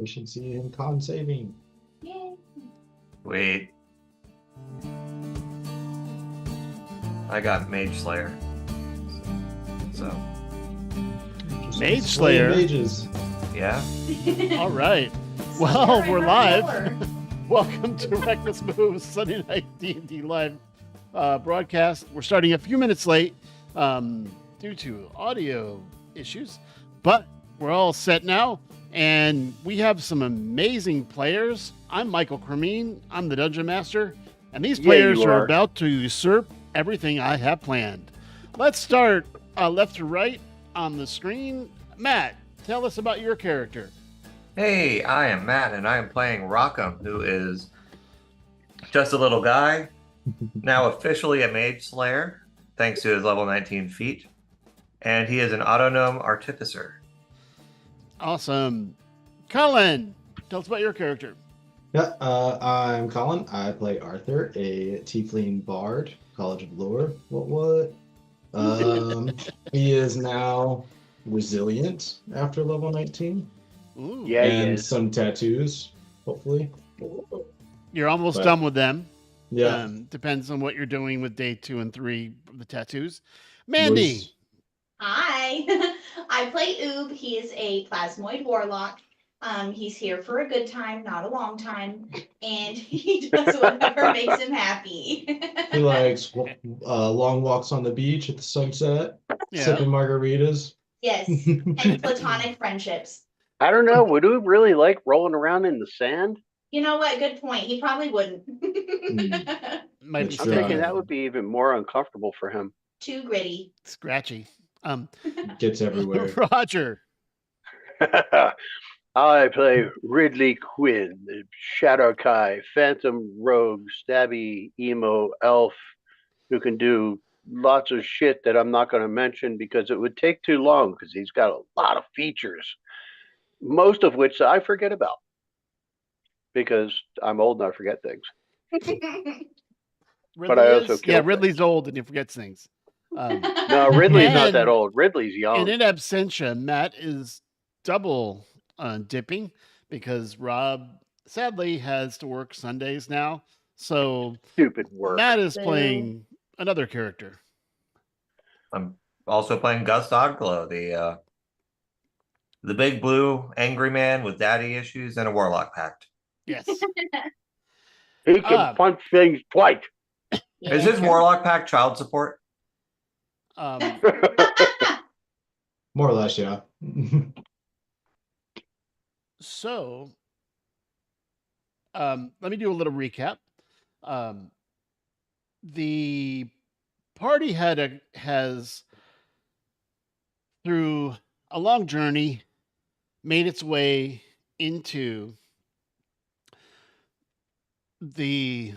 Efficiency and con saving. Yay. Wait. I got Mage Slayer. So, Just Mage slaying Slayer. Mages. yeah. All right. So Well, you're we're in live. our door. Welcome to Reckless Moves Sunday Night D&D Live broadcast. We're starting a few minutes late due to audio issues, but we're all set now, and we have some amazing players. I'm Michael Cremeen. I'm the Dungeon Master, and these players you are are. about to usurp everything I have planned. Let's start left to right on the screen. Matt, tell us about your character. Hey, I am Matt, and I am playing Rockham, who is just a little guy, now officially a Mage Slayer, thanks to his level 19 feat. And he is an Autognome Artificer. Awesome. Colin, tell us about your character. Yeah, I'm Colin. I play Arthur, a tiefling bard, College of Lore. What? He is now resilient after level 19. Ooh, Yeah, he and is. some tattoos, hopefully. you're almost But- done with them. Yeah. Depends on what you're doing with day 2 and 3 of the tattoos. Mandy, Was- Hi, I play Oob. He is a plasmoid warlock. He's here for a good time, not a long time, and he does whatever makes him happy. He likes long walks on the beach at the sunset, yeah. sipping margaritas. Yes, and platonic friendships. I don't know. Would we really like rolling around in the sand? You know what? Good point. He probably wouldn't. Might be That's I'm right. thinking that would be even more uncomfortable for him. Too gritty. scratchy. Gets everywhere. Roger. I play Ridley Quinn, the Shadowkai, Phantom Rogue, Stabby, Emo, Elf, who can do lots of shit that I'm not going to mention because it would take too long because he's got a lot of features, most of which I forget about because I'm old and I forget things. Ridley I also is- kill yeah, things. Ridley's old and he forgets things. No, Ridley's not that And- old. Ridley's young. And in absentia, Matt is double dipping because Rob sadly has to work Sundays now. So Stupid work. Matt is Boo. playing another character. I'm also playing Gus Dogglow, the big blue angry man with daddy issues and a warlock pact. Yes. He can punch things twice. Is his warlock pact child support? Um, More or less, yeah. So, let me do a little recap. The party has, through a long journey, made its way into the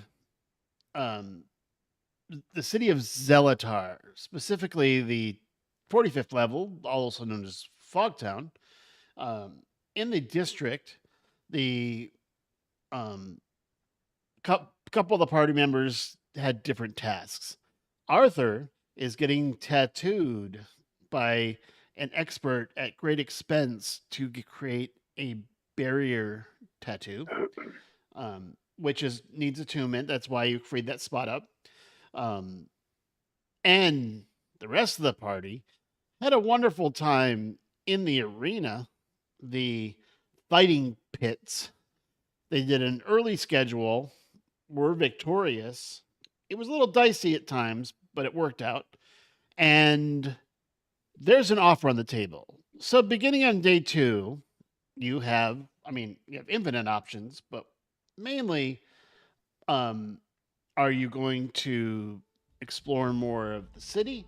city of Zelatar, specifically the 45th level, also known as Fogtown. In the district, the couple of the party members had different tasks. Arthur is getting tattooed by an expert at great expense to create a barrier tattoo, which needs attunement. That's why you freed that spot up. And the rest of the party had a wonderful time in the arena, the fighting pits. They did an early schedule, were victorious. It was a little dicey at times, but it worked out. And there's an offer on the table. So beginning on day 2, you have infinite options, but mainly, are you going to explore more of the city?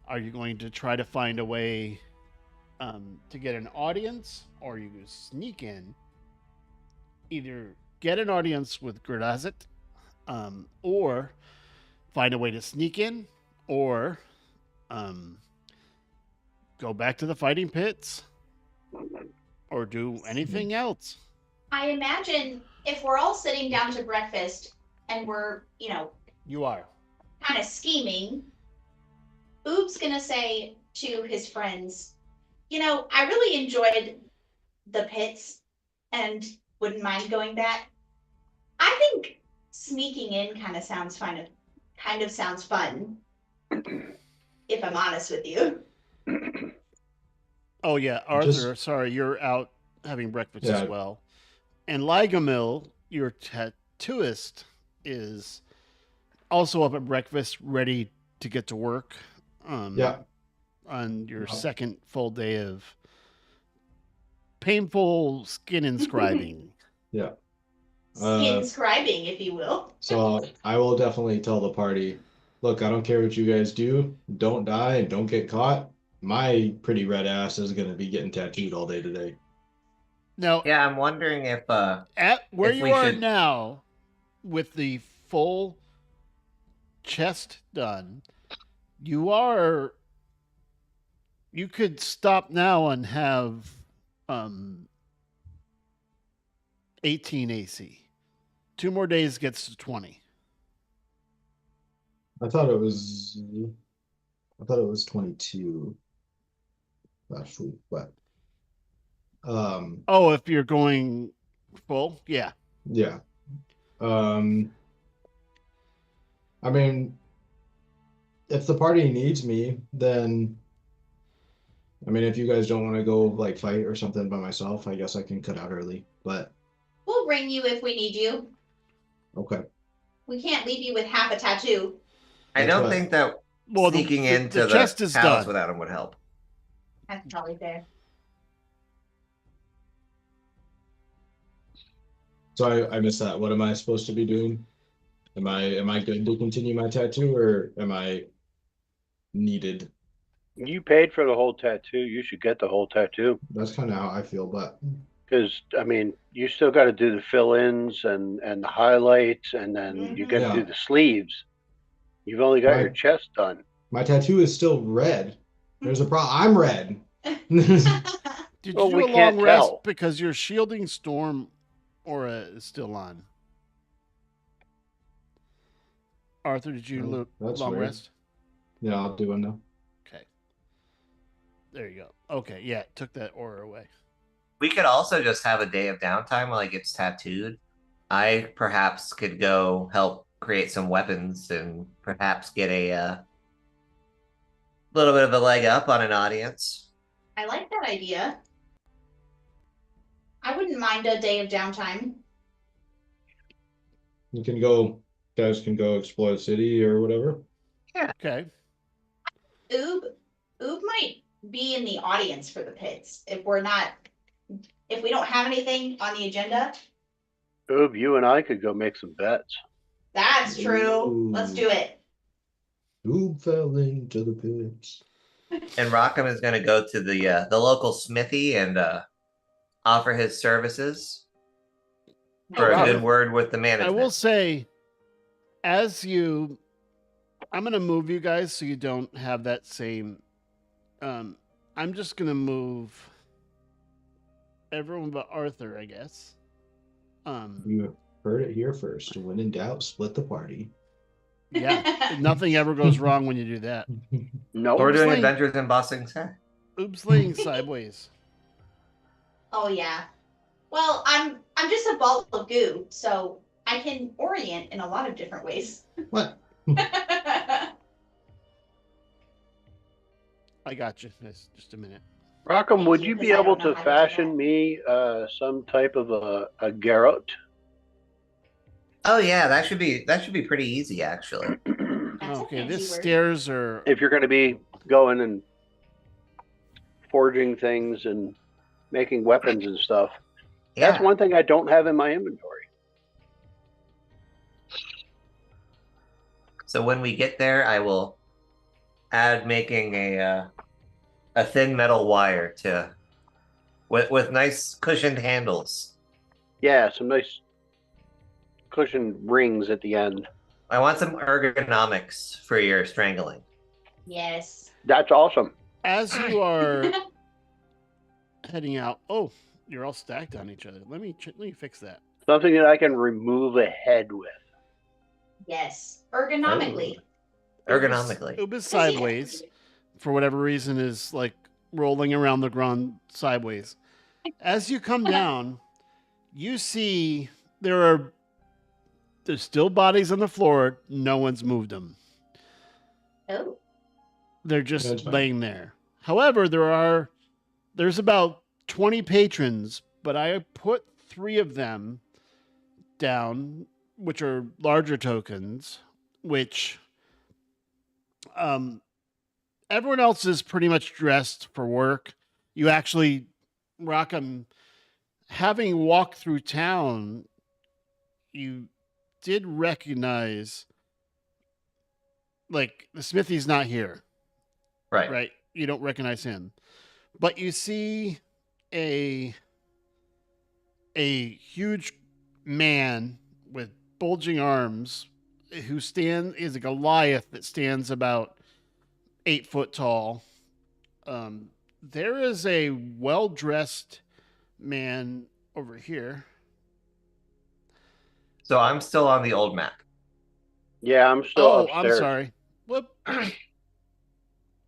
Are you going to try to find a way to get an audience, or you go sneak in, either get an audience with Gradazit, or find a way to sneak in, or go back to the fighting pits, or do anything else? I imagine if we're all sitting down to breakfast and we're, You are. kind of scheming, Oob's gonna say to his friends, I really enjoyed the pits. and wouldn't mind going back. I think sneaking in kind of sounds fun. Kind of sounds fun, if I'm honest with you. Oh yeah, Arthur. Sorry, you're out having breakfast Yeah. as well. And Ligamil, your tattooist, is also up at breakfast, ready to get to work. Yeah. On your Wow. second full day of painful skin inscribing. Yeah. Skin scribing, if you will. So I will definitely tell the party, look, I don't care what you guys do. Don't die and don't get caught. My pretty red ass is going to be getting tattooed all day today. Now, Yeah, I'm wondering if at where if you we are should- now, with the full chest done, you could stop now and have 18 AC. 2 more days gets to 20. I thought it was 22 last week, but Oh, if you're going full, yeah. yeah. I mean, if the party needs me, then I mean, if you guys don't want to go like fight or something by myself, I guess I can cut out early. But We'll bring you if we need you. okay. We can't leave you with half a tattoo. I That's don't what- think that Well, sneaking into the chest is palace done. without him would help. That's probably fair. So I missed that. What am I supposed to be doing? Am I good to continue my tattoo or am I needed? You paid for the whole tattoo. You should get the whole tattoo. That's kind of how I feel, but Because, I mean, you still got to do the fill-ins and the highlights, and then you got to Yeah. do the sleeves. You've only got your Right. chest done. my tattoo is still red. There's a problem. I'm red. Did Well, you we do a can't long rest tell. because your shielding storm aura is still on? Arthur, did you Oh, look that's long weird. rest? Yeah, I'll do one now. Okay. There you go. Okay, yeah, took that aura away. We could also just have a day of downtime while he gets tattooed. I perhaps could go help create some weapons and perhaps get a little bit of a leg up on an audience. I like that idea. I wouldn't mind a day of downtime. Guys can go explore the city or whatever. Okay. Oob might be in the audience for the pits if we don't have anything on the agenda. Oob, you and I could go make some bets. That's true. Ooh. Let's do it. Who fell into the pits? And Rockham is going to go to the local smithy and offer his services for Okay. a good word with the I management. will say, I'm going to move you guys so you don't have that same. I'm just going to move everyone but Arthur, I guess. You heard it here first. When in doubt, split the party. Yeah, nothing ever goes wrong when you do that. No. We're doing Sling. adventures in Bossing Set. Oops, laying sideways. Oh yeah. Well, I'm just a ball of goo, so I can orient in a lot of different ways. What? I got you. Just a minute. Rockham, would Thank you you, be 'cause I able don't know to how to do fashion that. me some type of a garrote? Oh yeah, that should be pretty easy actually. That's a Okay, fancy this word. stairs are. If you're going to be going and forging things and making weapons and stuff, Yeah. that's one thing I don't have in my inventory. So when we get there, I will add making a thin metal wire to with nice cushioned handles. Yeah, some nice cushion rings at the end. I want some ergonomics for your strangling. Yes. That's awesome. As you are heading out, oh, you're all stacked on each other. Let me fix that. Something that I can remove a head with. Yes. Ergonomically. Ergonomically. Ubis sideways, for whatever reason, is like rolling around the ground sideways. As you come down, You see there's still bodies on the floor. No one's moved them. Oh, They're That's just fine. laying there. However, there's about 20 patrons, but I put 3 of them down, which are larger tokens, which everyone else is pretty much dressed for work. You actually, Rockham, having walked through town, you did recognize, like, the smithy's not here, Right. right? You don't recognize him, but you see a huge man with bulging arms who is a Goliath that stands about 8 foot tall. There is a well-dressed man over here. So I'm still on the old map. Yeah, I'm still Oh, upstairs. I'm sorry. Whoop.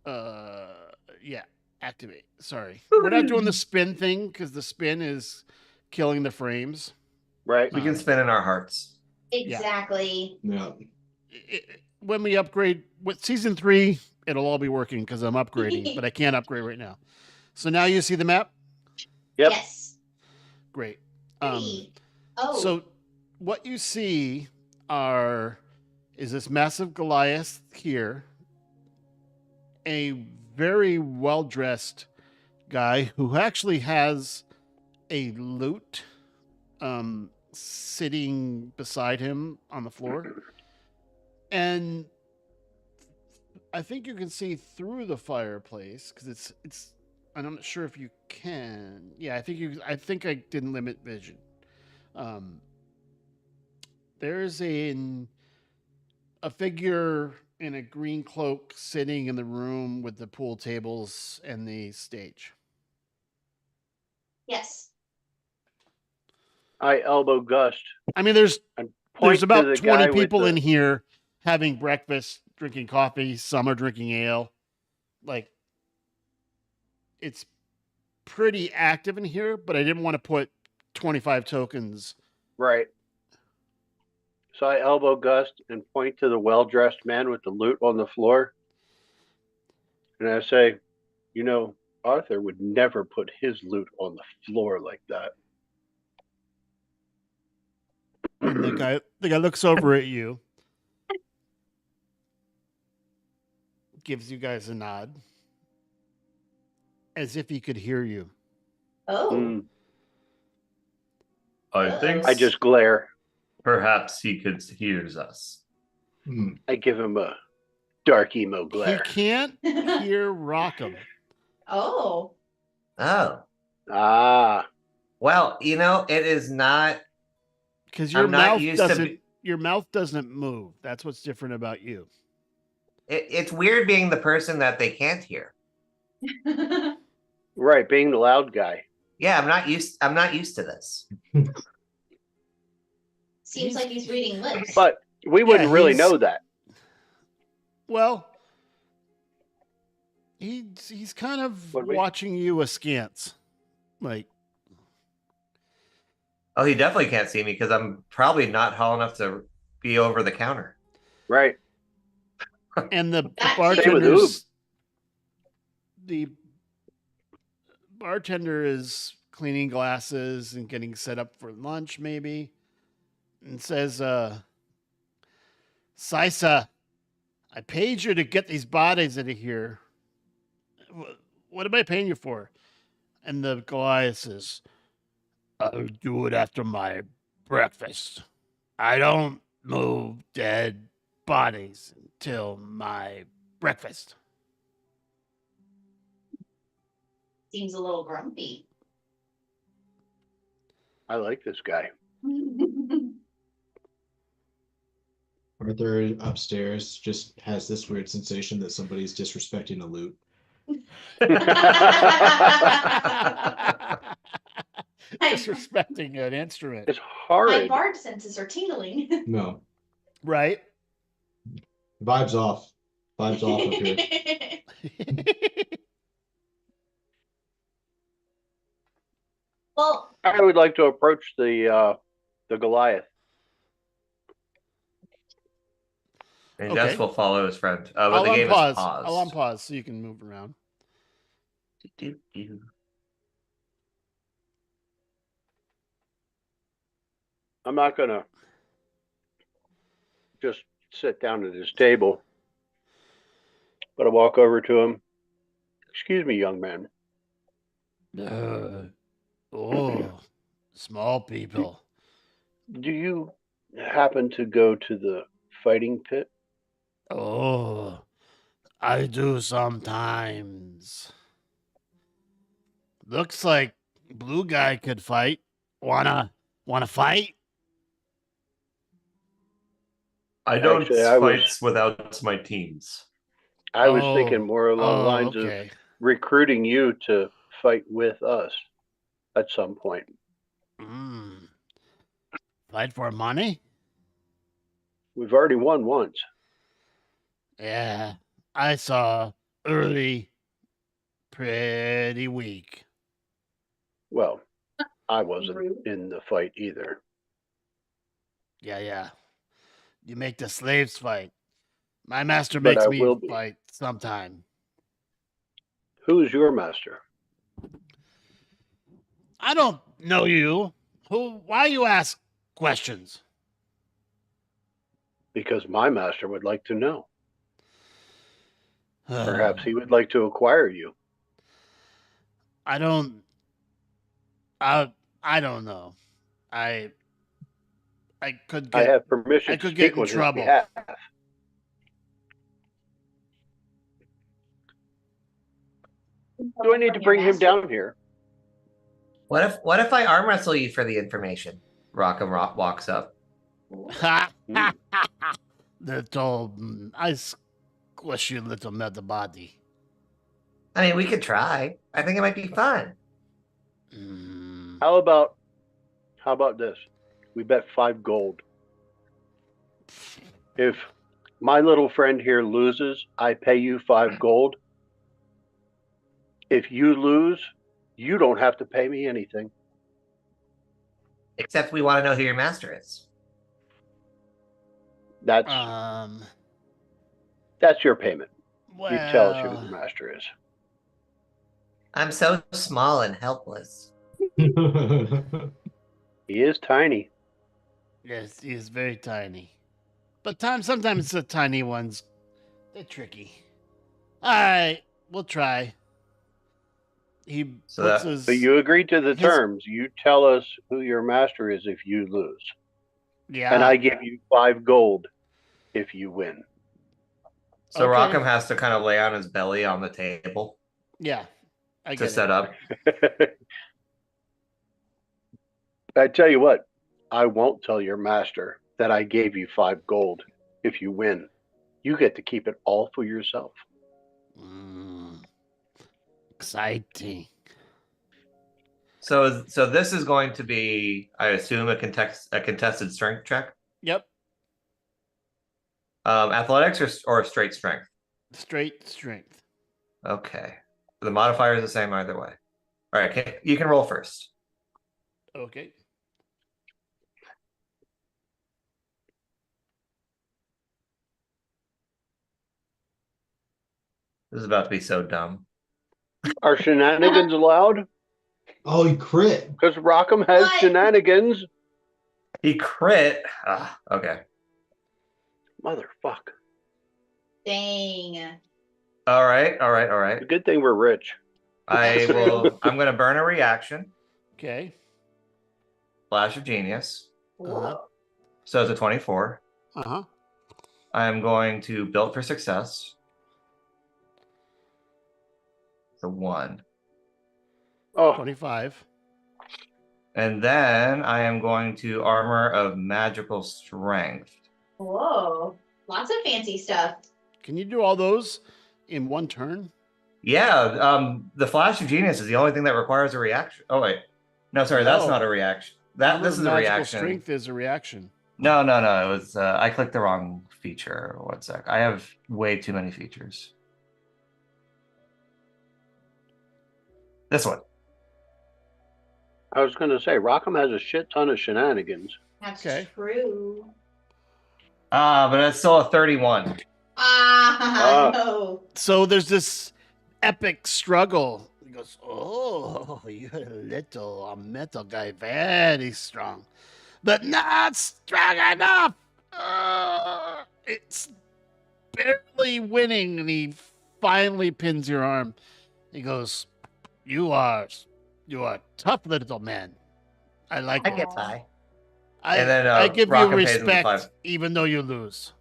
Yeah, activate. Sorry. We're not doing the spin thing because the spin is killing the frames. Right. We can spin in our hearts. exactly. Yeah. When we upgrade with season 3, it'll all be working because I'm upgrading, but I can't upgrade right now. So now you see the map? Yep. Yes. Great. Pretty. Oh. So what you see is this massive Goliath here, a very well-dressed guy who actually has a lute sitting beside him on the floor. And I think you can see through the fireplace because it's I'm not sure if you can. Yeah, I think I didn't limit vision. There's a figure in a green cloak sitting in the room with the pool tables and the stage. Yes. I elbow Gust I mean, there's and point there's to about the 20 guy with people the- in here having breakfast, drinking coffee. Some are drinking ale. Like, it's pretty active in here, but I didn't want to put 25 tokens. Right. So I elbow Gust and point to the well-dressed man with the loot on the floor. And I say, Arthur would never put his loot on the floor like that. And the guy looks over at you, gives you guys a nod, as if he could hear you. Oh. Mm, I think I just glare. perhaps he hears us. Hmm. I give him a dark emo He glare. can't hear Rockham. Oh. Oh. Ah, Well, it is not. Because your I'm not mouth used to doesn't your mouth doesn't move. That's what's different about you. It's weird being the person that they can't hear. right, being the loud guy. Yeah, I'm not used to this. Seems like he's reading lips. But we wouldn't really he's- know that. Well, he's kind of Would we? watching you askance. Like, Oh, he definitely can't see me because I'm probably not tall enough to be over the counter. Right. and the That's bartender's the bartender is cleaning glasses and getting set up for lunch, maybe, and says, Sisa, I paid you to get these bodies out of here. What am I paying you for? And the Goliath says, I'll do it after my breakfast. I don't move dead bodies until my breakfast. Seems a little grumpy. I like this guy. Arthur upstairs just has this weird sensation that somebody's disrespecting a loot. Disrespecting an instrument. It's My horrid. bard senses are tingling. No. Right? Vibes off. Vibes off up here. Well, I would like to approach the Goliath. And Okay. Jess will follow his friend. But I'll the game is unpause. paused. I'll unpause so you can move around. I'm not gonna just sit down at his table, but I walk over to him. Excuse me, young man. Oh, small people. Do you happen to go to the fighting pit? Oh, I do sometimes. Looks like blue guy could fight. Wanna fight? I don't Actually, I was- fight without my teams. I was thinking more along the lines okay. of recruiting you to fight with us at some point. Mm. Fight for money? We've already won once. Yeah, I saw early, pretty weak. Well, I wasn't Rude. in the fight either. Yeah. You make the slaves fight. My master But makes I me will be. fight sometime. Who's your master? I don't know you. Why you ask questions? Because my master would like to know. Perhaps he would like to acquire you. I don't know. I could I get have permission I to could get speak in on his trouble. behalf. Do I need to bring him down here? What if I arm wrestle you for the information? Rockham walks up. Little I squish your little metal body. I mean, we could try. I think it might be fun. Mm. How about this? We bet 5 gold. If my little friend here loses, I pay you 5 gold. If you lose, you don't have to pay me anything. Except we want to know who your master is. That's your payment. Well, You tell us who the master is. I'm so small and helpless. He is tiny. yes, he is very tiny. But sometimes the tiny ones, they're tricky. All right, we'll try. He So puts that- his. But you agreed to the His- terms. You tell us who your master is if you lose. Yeah. And I give you 5 gold if you win. So Okay. Rockham has to kind of lay on his belly on the table Yeah. I to get set it. up. I tell you what, I won't tell your master that I gave you 5 gold if you win. You get to keep it all for yourself. Exciting. So this is going to be, I assume, a contested strength check. Yep. Athletics or straight strength. Straight strength. Okay. The modifier is the same either way. All right, you can roll first. Okay. This is about to be so dumb. Are shenanigans allowed? Oh, he crit. Because Rockham has What? shenanigans. He crit. Okay. Motherfuck. Dang. All right. A good thing we're rich. I'm going to burn a reaction. Okay. Flash of Genius. Uh-huh. So it's a 24. Uh-huh. I'm going to build for success. The 1. Oh, 25. And then I am going to armor of magical strength. Whoa. Lots of fancy stuff. Can you do all those in one turn? Yeah, the Flash of Genius is the only thing that requires a reaction. Oh wait. No, sorry, that's No. not a reaction. Armor This of is a magical reaction. Strength is a reaction. No, it was I clicked the wrong feature. 1 sec. I have way too many features. This one. I was gonna say, Rockham has a shit ton of shenanigans. That's Okay. true. But it's still a 31. No. So there's this epic struggle. He goes, "Oh, you're a metal guy, very strong, but not strong enough. It's barely winning." And he finally pins your arm. He goes, "You are tough, little man. I like I it. get by. I, And then, I give you Rockham pays him the respect, 5. even though you lose.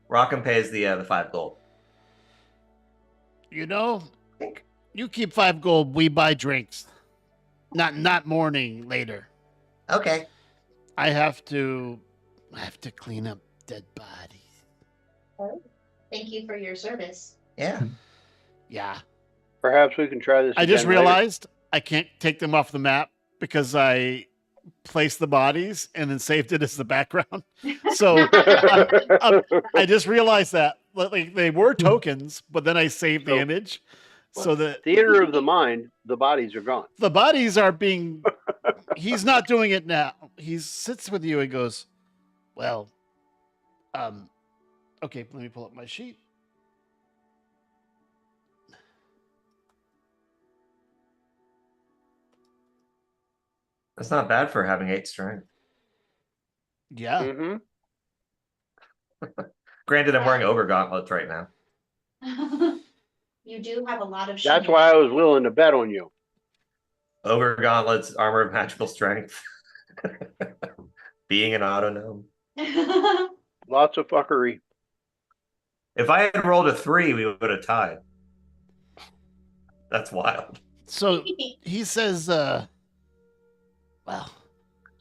Rockham pays the 5 gold. You know, you keep 5 gold. We buy drinks. Not morning later. Okay. I have to clean up dead bodies. Thank you for your service. Yeah. Yeah. Perhaps we can try this. I just again later. realized I can't take them off the map because I placed the bodies and then saved it as the background. So I just realized that like they were tokens, but then I saved the So- image so that Theater of the mind, the bodies are gone. the bodies are being. He's not doing it now. He sits with you and goes, "Well, okay, let me pull up my sheet." That's not bad for having 8 strength. Yeah. Hmm. Granted, I'm wearing ogre gauntlets right now. You do have a lot of That's shenanigans. why I was willing to bet on you. Ogre gauntlets, armor of magical strength. Being an auto gnome. Lots of fuckery. If I had rolled a 3, we would have tied. That's wild. So he says, "Well,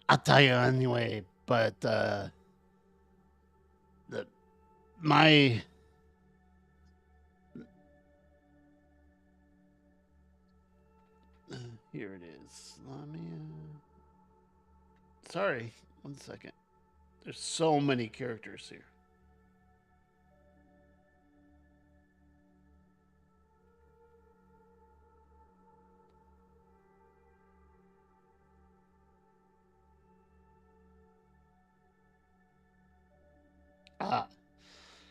I'll tell you anyway, but my here it is. Let me. Sorry, 1 second. There's so many characters here.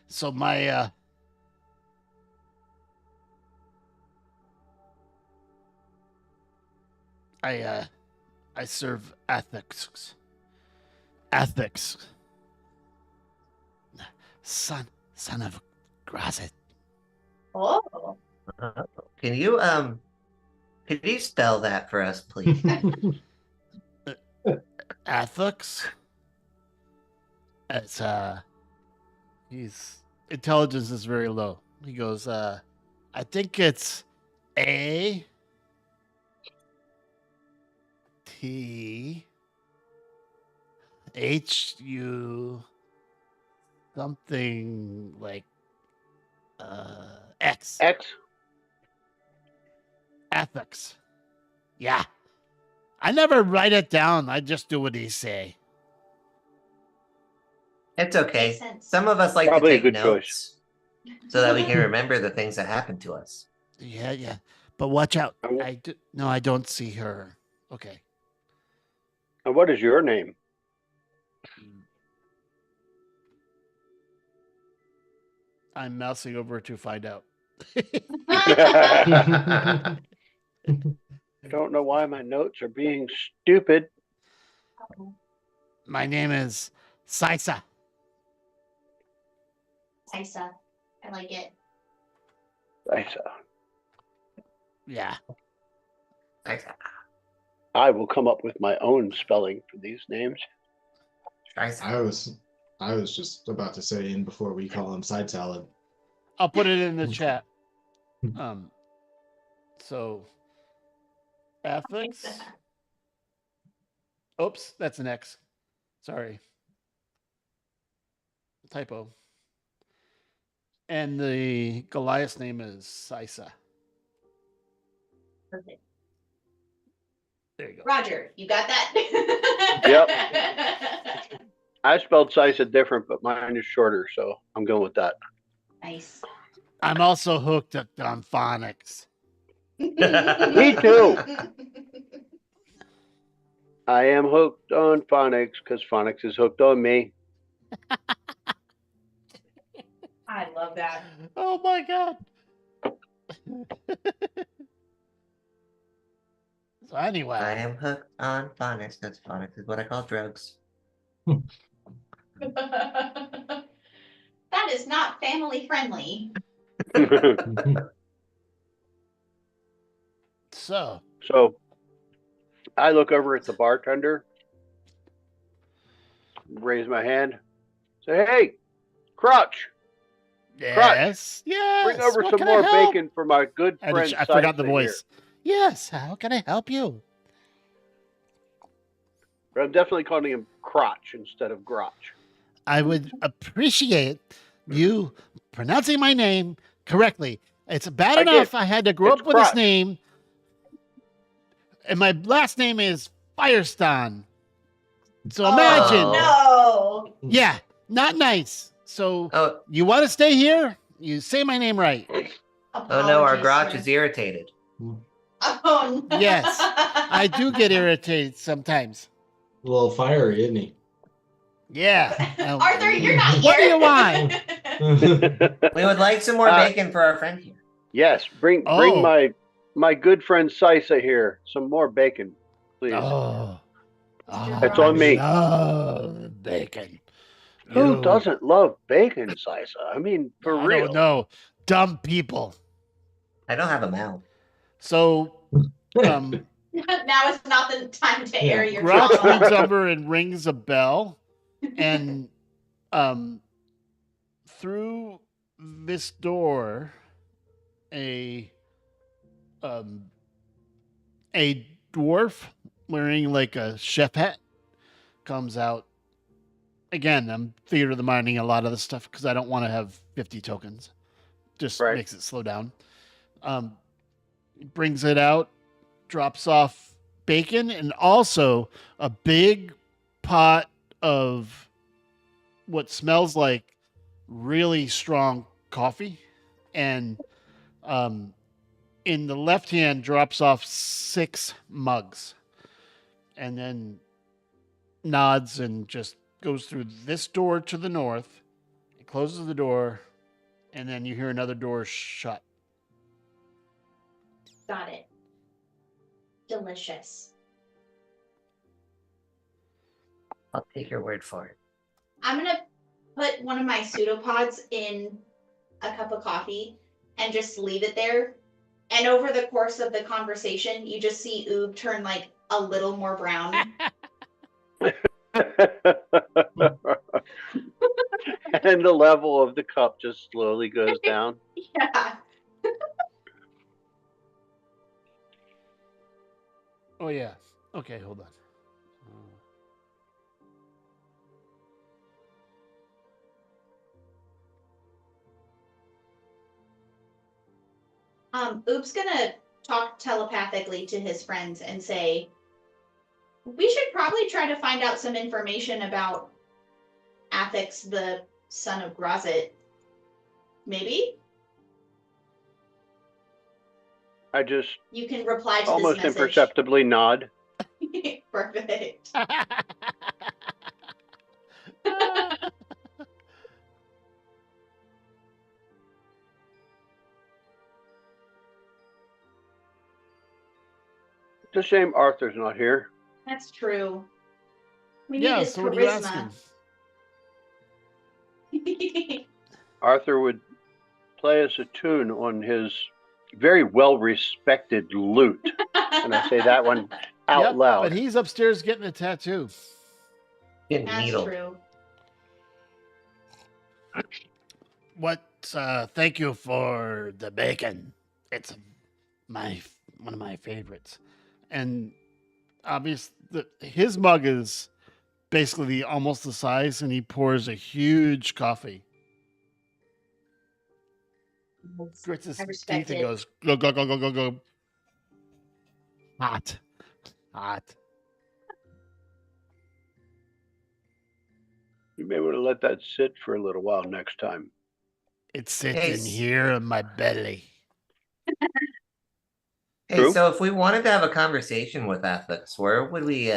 So my I serve ethics. Son of Grazit. Oh. Can you spell that for us, please? Ethics. It's his intelligence is very low. He goes, I think it's A T H U something like X. X. Ethics. Yeah. I never write it down. I just do what he say. It's okay. Makes sense. Some of us like Probably a to take good notes so that we can remember the things that happened to us. Yeah. But watch out. And I don't see her. Okay. what is your name? I'm mousing over to find out. I don't know why my notes are being stupid. My name is Sisa. Isa. I like it. Yeah. I will come up with my own spelling for these names. I was just about to say in before we call him side salad. I'll put it in the chat. So ethics. Oops, that's an X. Sorry. Typo. And the Goliath's name is Sisa. Perfect. There you go. Roger, you got that? Yep. I spelled Sisa different, but mine is shorter, so I'm going with that. Nice. I'm also hooked on phonics. Me too. I am hooked on phonics because phonics is hooked on me. I love that. Oh my god. So anyway, I am hooked on phonics because phonics is what I call drugs. That is not family friendly. so So I look over at the bartender, raise my hand, say, "Hey, Crotch, yes, bring yes. over What some can I more help? bacon for my good I, friend." I forgot the Sisa voice. Yes, how can I help you? But I'm definitely calling him Crotch instead of Grotch. I would appreciate you pronouncing my name correctly. It's bad I enough did. I had to grow It's up with this Crotch. name, and my last name is Firestone. So imagine, Oh yeah, not nice. So Oh, you want to stay here? You say my name right. no. oh no, our Apologies, Grotch sir. is irritated. Oh no. Yes, I do get irritated sometimes. A little fiery, isn't he? Yeah. Arthur, you're not here. What do you want? We would like some more bacon for our friend here. Yes, bring Oh. my good friend Sisa here. Some more bacon, please. Oh. It's on me. Love bacon. Who doesn't love bacon, Sisa? I mean, for I real. don't know. Dumb people. I don't have a mouth. So, Now is not the time to air your Grotch trauma. leans over and rings a bell, and through this door, a dwarf wearing like a chef hat comes out. Again, I'm theater of the minding a lot of the stuff because I don't want to have 50 tokens. Just Right. makes it slow down. Brings it out, drops off bacon, and also a big pot of what smells like really strong coffee. And in the left hand, drops off 6 mugs. And then nods and just goes through this door to the north. It closes the door, and then you hear another door shut. Got it. Delicious. I'll take your word for it. I'm gonna put one of my pseudopods in a cup of coffee and just leave it there. And over the course of the conversation, you just see Oob turn like a little more brown. And the level of the cup just slowly goes down. Yeah. Oh, yeah. Okay, hold on. Oob's gonna talk telepathically to his friends and say, we should probably try to find out some information about Athix, the son of Grazit. Maybe? I just You can reply to almost this message. imperceptibly nod. Perfect. It's a shame Arthur's not here. That's true. We need Yeah, his so what are you charisma. asking? Arthur would play us a tune on his very well-respected lute. And I say that one out Yep, loud. But he's upstairs getting a tattoo. Getting That's needled. true. What? Thank you for the bacon. It's one of my favorites, and obviously his mug is basically almost the size, and he pours a huge coffee. Grits his I teeth respect and it. goes go go go go go go. Hot, hot. You may want to let that sit for a little while next time. It sits Hey, in here in my belly. Hey, True. so if we wanted to have a conversation with ethics, where would we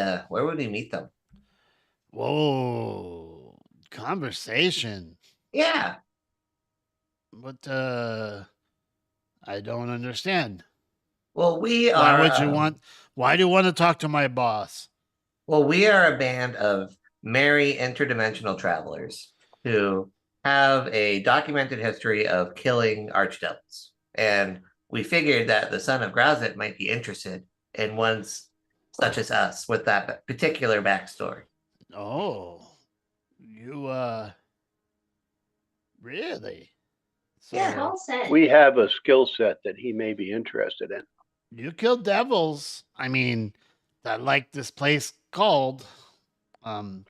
meet them? Whoa, conversation. Yeah. But I don't understand. Well, Why would you want? Why do you want to talk to my boss? well, we are a band of merry interdimensional travelers who have a documented history of killing archdevils. And we figured that the son of Growzit might be interested in ones such as us with that particular backstory. Oh, you really? So Yeah. Well said. We have a skill set that he may be interested in. you kill devils. I mean, that like this place called. Um,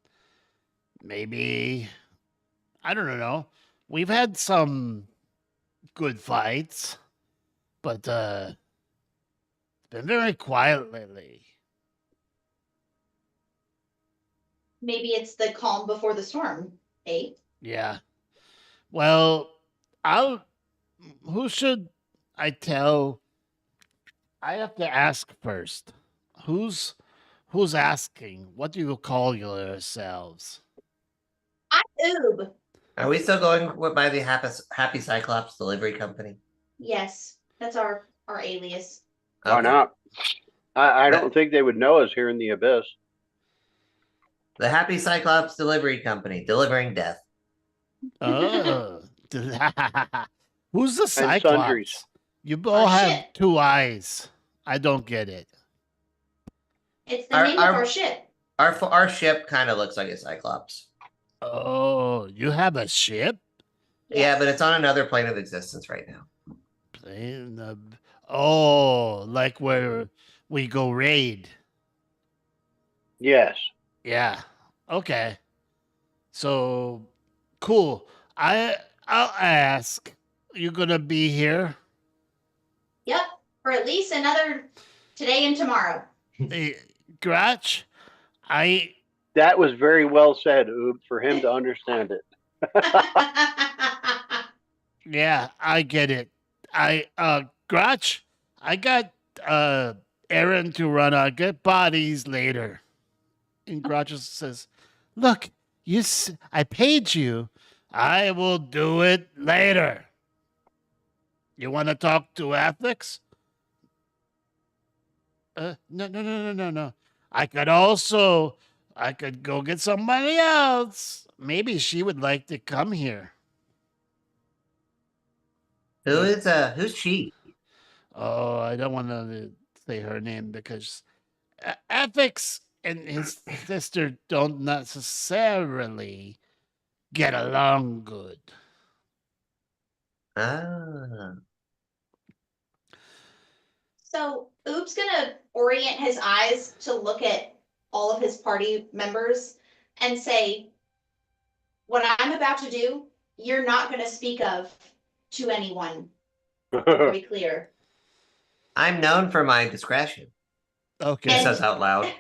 maybe I don't know. We've had some good fights, but it's been very quiet lately. Maybe it's the calm before the storm, eh? Yeah. Well, I'll. Who should I tell? I have to ask first. Who's who's asking? What do you call yourselves? I'm Oob. Are we still going by the Happy Cyclops delivery company? Yes, that's our alias. Why Okay. not? I That- don't think they would know us here in the abyss. The Happy Cyclops delivery company, delivering death. Oh, who's the sundries. Cyclops? You all have ship. 2 eyes. I don't get it. It's the Our- name our- of our ship. Our ship kind of looks like a Cyclops. Oh, you have a ship? Yeah, Yes. but it's on another plane of existence right now. Plane of- Oh, like where we go raid. Yes. Yeah. Okay. So cool. I'll ask. You gonna be here? Yep. For at least another today and tomorrow. Hey, Gratch, I That was very well said, Oob, for him to understand it. yeah, I get it. Gratch, I got errand to run. I'll get bodies later. And Gratch says, "Look, I paid you. I will do it later. You want to talk to ethics? No. I could go get somebody else. Maybe she would like to come here. Who's she? Oh, I don't want to say her name because ethics and his sister don't necessarily get along good. Ah. So Oob's gonna orient his eyes to look at all of his party members and say, what I'm about to do, you're not gonna speak of to anyone. Very clear. I'm known for my discretion. He Okay. says out loud.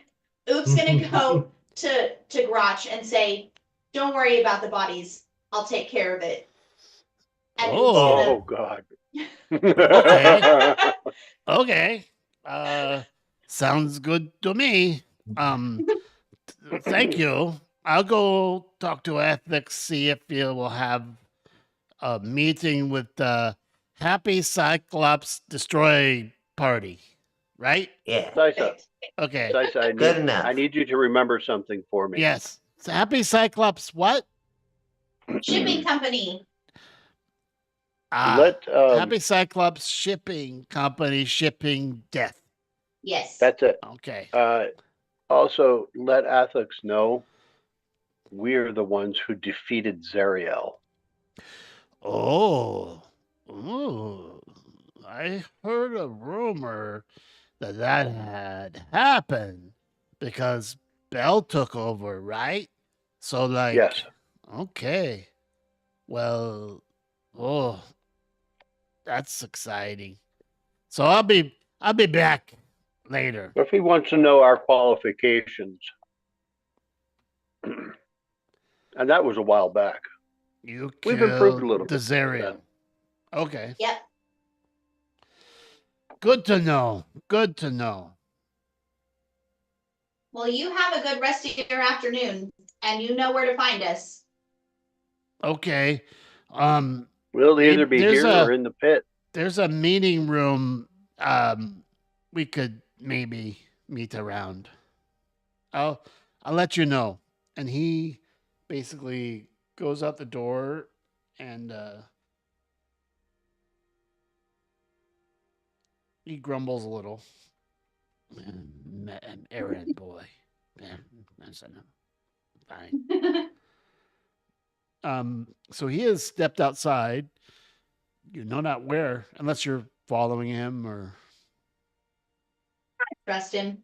Oob's gonna go to Grotch and say, don't worry about the bodies. I'll take care of it. And Oob's Oh, God. Okay. Okay. Sounds good to me. Thank you. I'll go talk to ethics, see if you will have a meeting with the Happy Cyclops Destroy Party, right? Yeah. Sisa, Okay. Sisa, Good enough. I need you to remember something for me. Yes. So Happy Cyclops what? shipping company. Let Happy Cyclops Shipping Company shipping death. Yes. that's it. Okay. Also, let Athix know we're the ones who defeated Zariel. Oh. Ooh. I heard a rumor that had happened because Bell took over, right? So like Yes. Okay. Well, oh, that's exciting. So I'll be back later. If he wants to know our qualifications, and that was a while back. You We've improved a killed little the bit since Zariel. then. Okay. Yep. Good to know. Good to know. Well, you have a good rest of your afternoon, and you know where to find us. Okay. We'll either be There's here or in the pit. There's a meeting room. We could maybe meet around. I'll let you know. And he basically goes out the door and he grumbles a little. Errand boy. Fine. So he has stepped outside. You know not where, unless you're following him or. Trust him.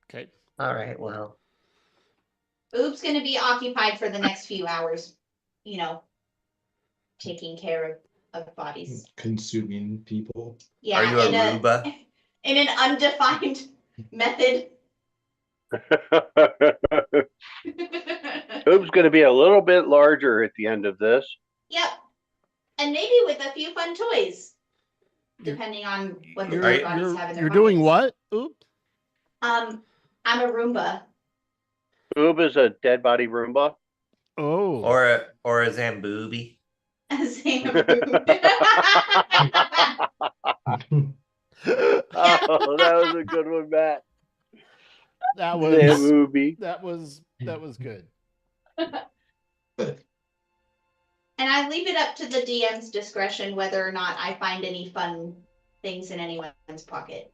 Okay. All right. Well, Oob's going to be occupied for the next few hours, taking care of bodies. Consuming people. Yeah, are you Aruba? in an undefined method. Oob's going to be a little bit larger at the end of this. Yep. And maybe with a few fun toys, depending on what the dead bodies have in their You're doing pockets. what? Oop. I'm a Roomba. Oob is a dead body Roomba. Oh. Or a Zambooby? Same Roomba. Oh, that was a good one, Matt. That was Zambooby. that was good. And I leave it up to the DM's discretion whether or not I find any fun things in anyone's pocket.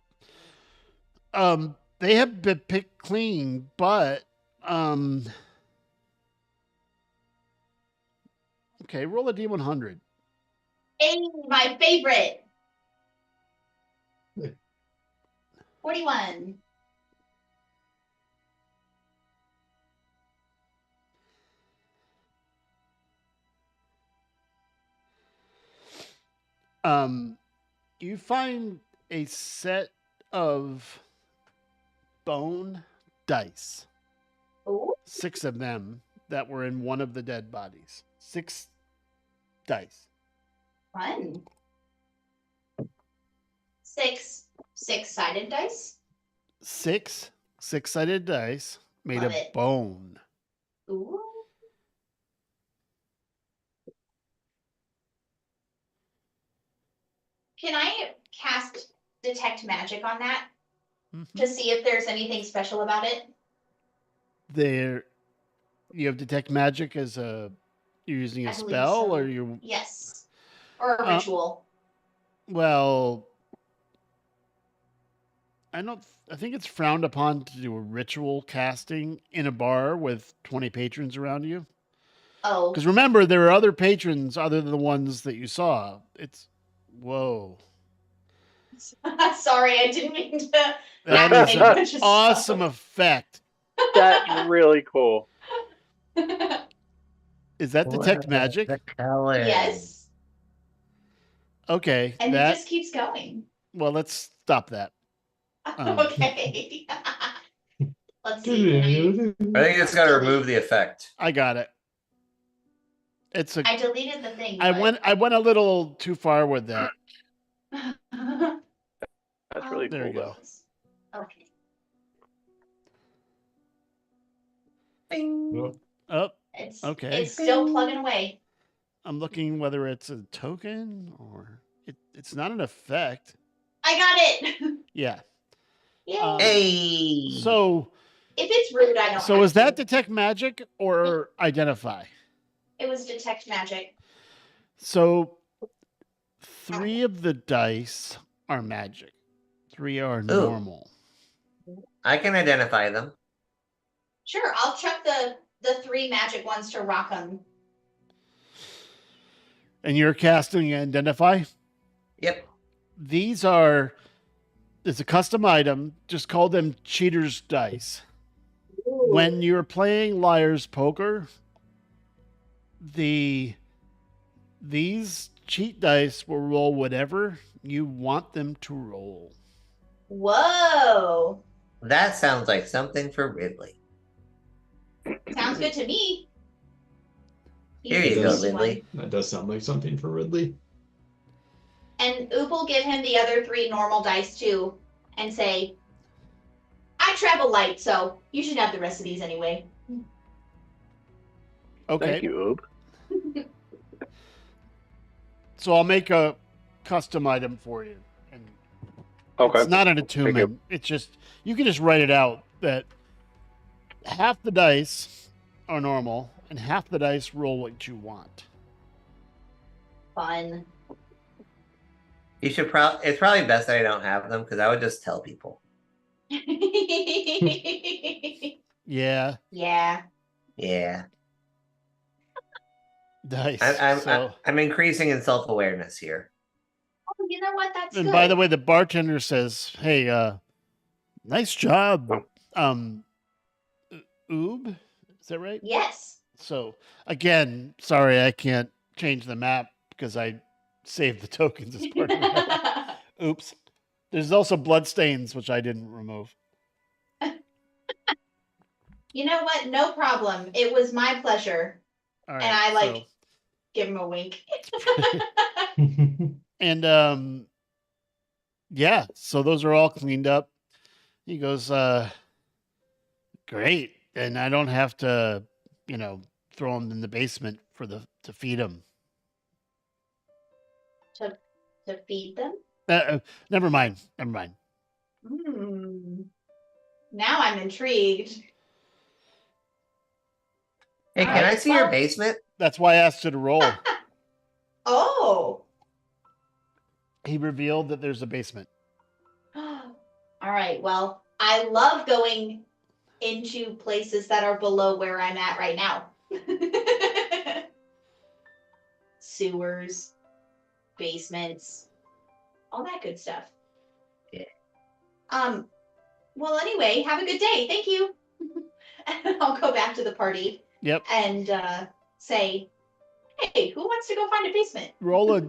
They have been picked clean, but okay, roll a D100. Hey, my favorite. 41. You find a set of bone dice. Ooh, 6 of them that were in one of the dead bodies. 6 dice. fun. 6 6-sided dice. 6 6-sided dice made Love of it. bone. Ooh. Can I cast detect magic on that to see if there's anything special about it? There, you have detect magic as you're using a I believe spell, so. or you. Yes. Or a ritual. Well, I think it's frowned upon to do a ritual casting in a bar with 20 patrons around you. Oh. Because remember, there are other patrons other than the ones that you saw. Whoa. Sorry, I didn't mean to. That is an awesome effect. That's really cool. Is that detect magic? Yes. Okay. And it just keeps going. Well, let's stop that. Okay. Let's see. I think it's got to remove the effect. I got it. I deleted the thing. I went a little too far with that. That's really There cool, you go. Okay. Well, Oh, It's okay. It's still plugging away. I'm looking whether it's a token or it's not an effect. I got it. Yeah. Yay. Hey. So If it's rude, I don't. So have is that to. detect magic or identify? It was detect magic. So 3 of the dice are magic. 3 are normal. I can identify them. Sure, I'll chuck the 3 magic ones to Rockham. And you're casting identify? Yep. It's a custom item. Just call them cheater's dice. When you're playing Liar's Poker, these cheat dice will roll whatever you want them to roll. Whoa. That sounds like something for Ridley. Sounds good to me. He's Here the you go, sneaky Ridley. one. That does sound like something for Ridley. And Oop will give him the other 3 normal dice too, and say, "I travel light, so you should have the rest of these anyway." Okay. Thank you, Oob. So I'll make a custom item for you. And Okay. it's not an attunement. It's just you can just write it out that half the dice are normal and half the dice roll what you want. Fun. You should probably. It's probably best that I don't have them because I would just tell people. Yeah, Yeah. Yeah, dice. I'm increasing in self awareness here. Oh, you know what? That's And good. by the way, the bartender says, "Hey, nice job, Oob. Is that right?" Yes. So again, sorry, I can't change the map because I saved the tokens as part of the map. Oops. There's also bloodstains, which I didn't remove. You know what? No problem. It was my pleasure. All right. And I like so- give him a wink. and yeah, so those are all cleaned up. He goes, great. And I don't have to, throw them in the basement to feed them. To feed them? Never mind. Now I'm intrigued. Hey, All can I right, see your well- basement? That's why I asked you to roll. Oh. He revealed that there's a basement. All right. Well, I love going into places that are below where I'm at right now. Sewers, basements, all that good stuff. Yeah. Well, anyway, have a good day. Thank you. And I'll go back to the party. Yep. And say, "Hey, who wants to go find a basement?" Roll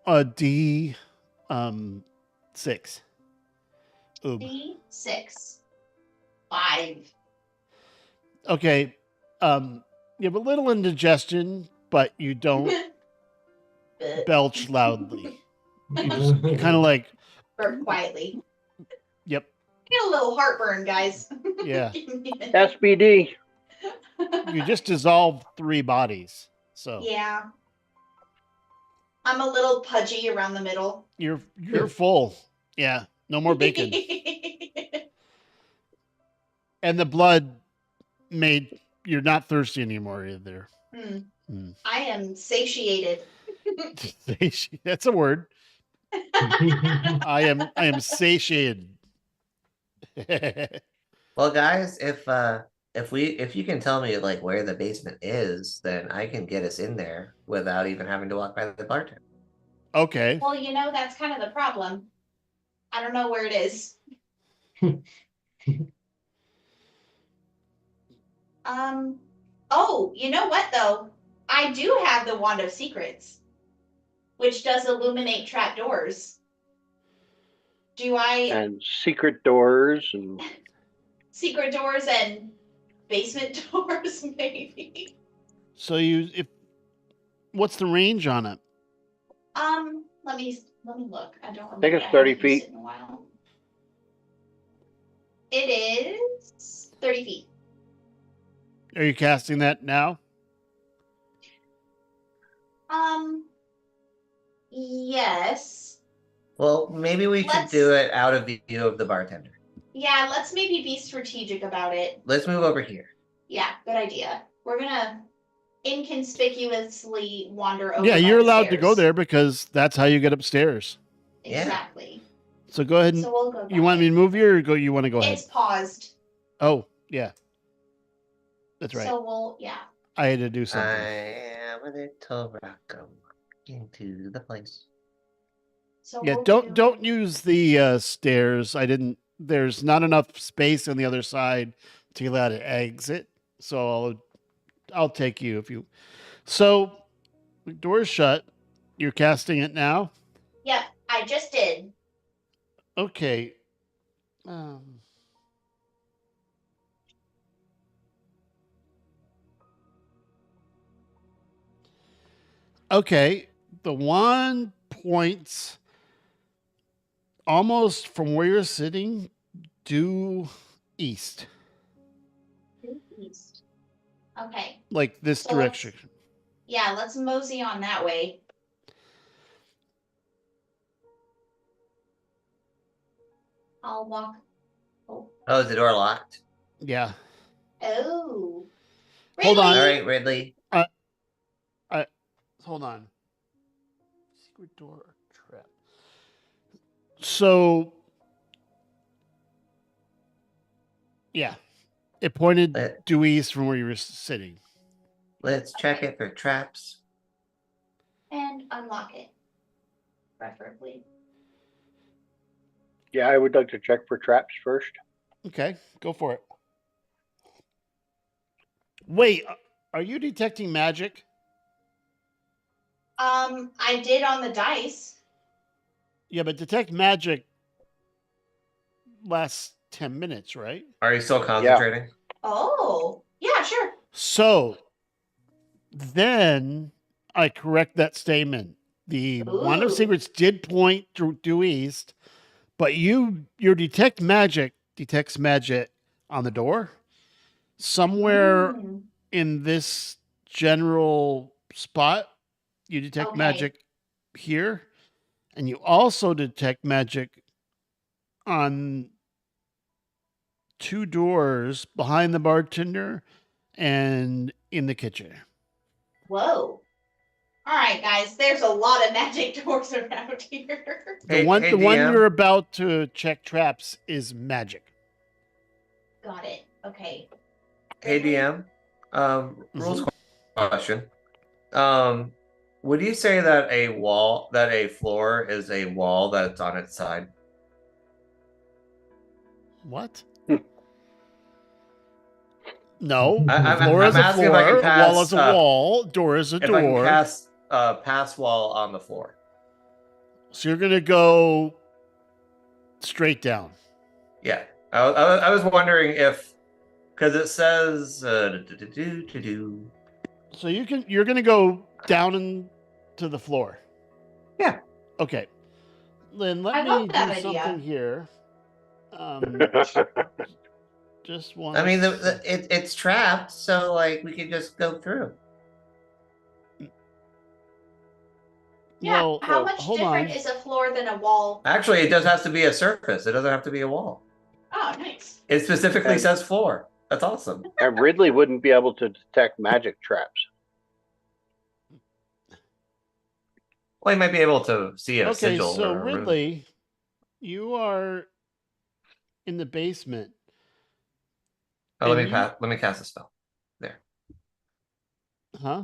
a D 6. Oob. D6. 5. Okay. You have a little indigestion, but you don't belch loudly. You kind of like, Burp quietly. yep, Get a little heartburn, guys. yeah. SBD. You just dissolved 3 bodies. So Yeah. I'm a little pudgy around the middle. you're full. Yeah. No more bacon. And the blood made you're not thirsty anymore either. I am satiated. That's a word. I am satiated. Well, guys, if you can tell me like where the basement is, then I can get us in there without even having to walk by the bartender. Okay. Well, that's kind of the problem. I don't know where it is. Oh, you know what though? I do have the Wand of Secrets, which does illuminate trapdoors. Do I And secret doors and secret doors and basement doors maybe? So what's the range on it? Let me look. I don't remember. think it's I 30 haven't used feet. it in a while. It is 30 feet. Are you casting that now? Yes. Well, maybe we should Let's- do it out of view of the bartender. Yeah, let's maybe be strategic about it. Let's move over here. Yeah, good idea. We're gonna inconspicuously wander over. Yeah, by you're the allowed to go stairs. there because that's how you get upstairs. Yeah. Exactly. So go ahead and So we'll go. you want me to move you or you want to go ahead? It's paused. Oh, yeah. That's right. So we'll, yeah. I had to do something. I am a little Rocco into the place. So Yeah, we'll don't use the stairs. There's not enough space on the other side to allow to exit. So I'll take you if you. So the door's shut. You're casting it now. Yep, I just did. Okay. Okay, the wand points almost from where you're sitting due east, Due east. Okay. like this So let's- direction. Yeah, let's mosey on that way. I'll walk. Oh, is the door locked? Yeah. Oh. Hold on. All Ridley! right, Ridley. Hold on. Secret door or trap? So, yeah, it pointed Let, due east from where you were sitting. let's check it for traps. And unlock it. Preferably. Yeah, I would like to check for traps first. Okay, go for it. Wait, are you detecting magic? I did on the dice. Yeah, but detect magic lasts 10 minutes, right? Are you still concentrating? Oh, yeah, sure. So then I correct that statement. The Wand of Ooh. Secrets did point due east, but your detect magic detects magic on the door. Somewhere Mm. in this general spot, you detect Okay. magic here, and you also detect magic on 2 doors behind the bartender and in the kitchen. Whoa. All right, guys. There's a lot of magic doors around here. The Hey, one hey, the one DM. you're about to check traps is magic. Got it. Okay. Hey, Ridley? DM. Rules Mhm. question. Would you say that a floor is a wall that's on its side? What? No. I'm Floor is a asking if I floor, can a wall pass, is a wall, door is a If I can door. cast pass wall on the floor. So you're gonna go straight down. Yeah, I was wondering if, because it says do. So you're gonna go down into the floor. Yeah. Okay. Then let I me love do that idea. something here. Just one. I mean, it's trapped, so like we could just go through. Yeah. Well, How much hold different on. is a floor than a wall? Actually, it does have to be a surface. It doesn't have to be a wall. Oh, nice. It specifically And- says floor. That's awesome. And Ridley wouldn't be able to detect magic traps. Well, you might be able to see a Okay, sigil so or a rune. Ridley, you are in the basement. Oh, let and me let me cast a spell. There. Huh?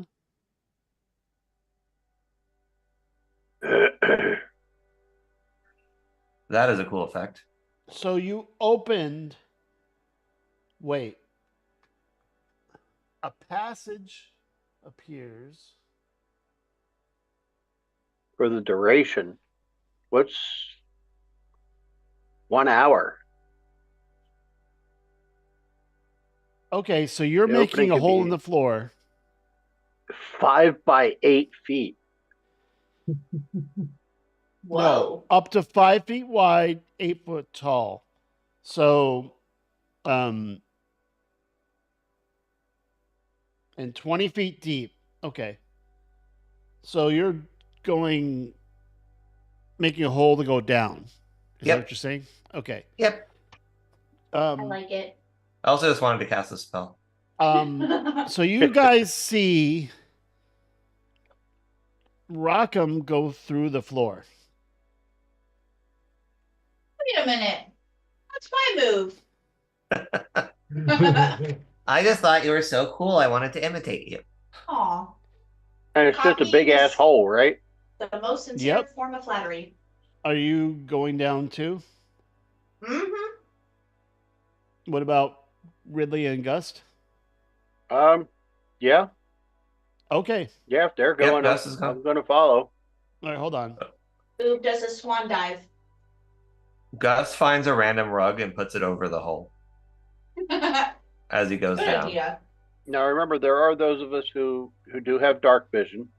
That is a cool effect. So you opened. Wait. A passage appears. For the duration. What's 1 hour? Okay, so you're The making opening a could hole be- in the floor. 5 by 8 feet. Whoa. No, up to 5 feet wide, 8 foot tall. So, and 20 feet deep. Okay. So you're making a hole to go down. Is Yep. that what you're saying? Okay. Yep. I like it. I also just wanted to cast a spell. So you guys see Rockham go through the floor. Wait a minute. That's my move. I just thought you were so cool. I wanted to imitate you. Aw. And it's just a big ass hole, right? The most sincere Yep. form of flattery. Are you going down too? Mm-hmm. What about Ridley and Gust? Yeah. Okay. Yeah, if they're going, Gus is going. I'm going to follow. All right, hold on. Oob does a swan dive. Gus finds a random rug and puts it over the hole Good as he goes down. idea. Now remember, there are those of us who do have dark vision.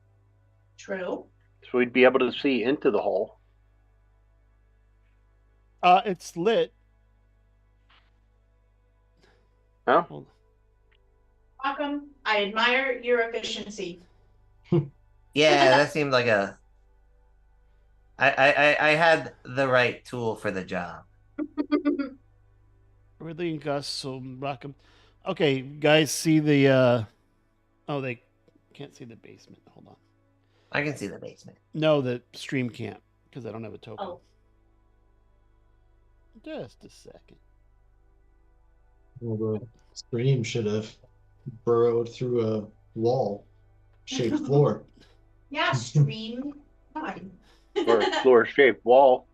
True. So we'd be able to see into the hole. It's lit. Huh? Hold Welcome. I admire your efficiency. Yeah, that seemed like a. I had the right tool for the job. Ridley and Gus, so rock 'em. Okay, guys, see the. Oh, they can't see the basement. Hold on. I can see the basement. No, the stream can't because I don't have a token. Oh. Just a second. Well, the stream should have burrowed through a wall shaped floor. Yeah, stream time. Or a floor-shaped wall.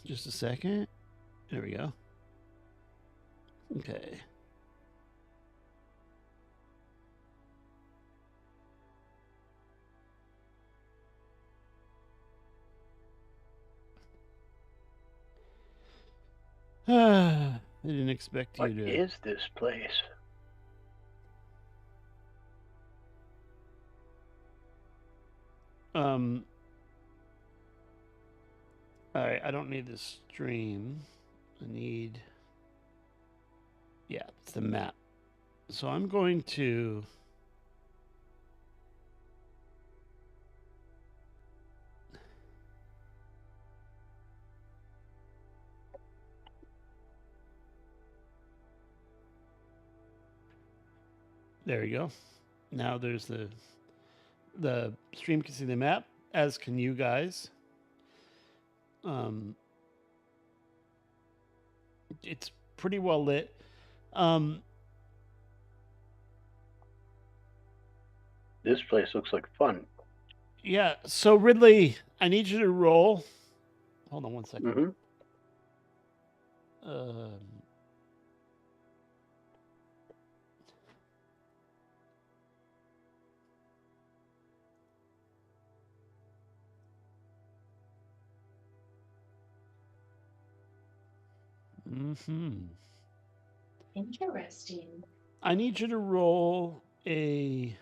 Just a second. There we go. Okay. I didn't expect you What to. is this place? All right, I don't need this stream. I need. Yeah, it's the map. So I'm going to. There you go. Now there's the stream can see the map, as can you guys. It's pretty well lit. This place looks like fun. Yeah. So Ridley, I need you to roll. Hold on one second. Mm-hmm. Interesting. I need you to roll a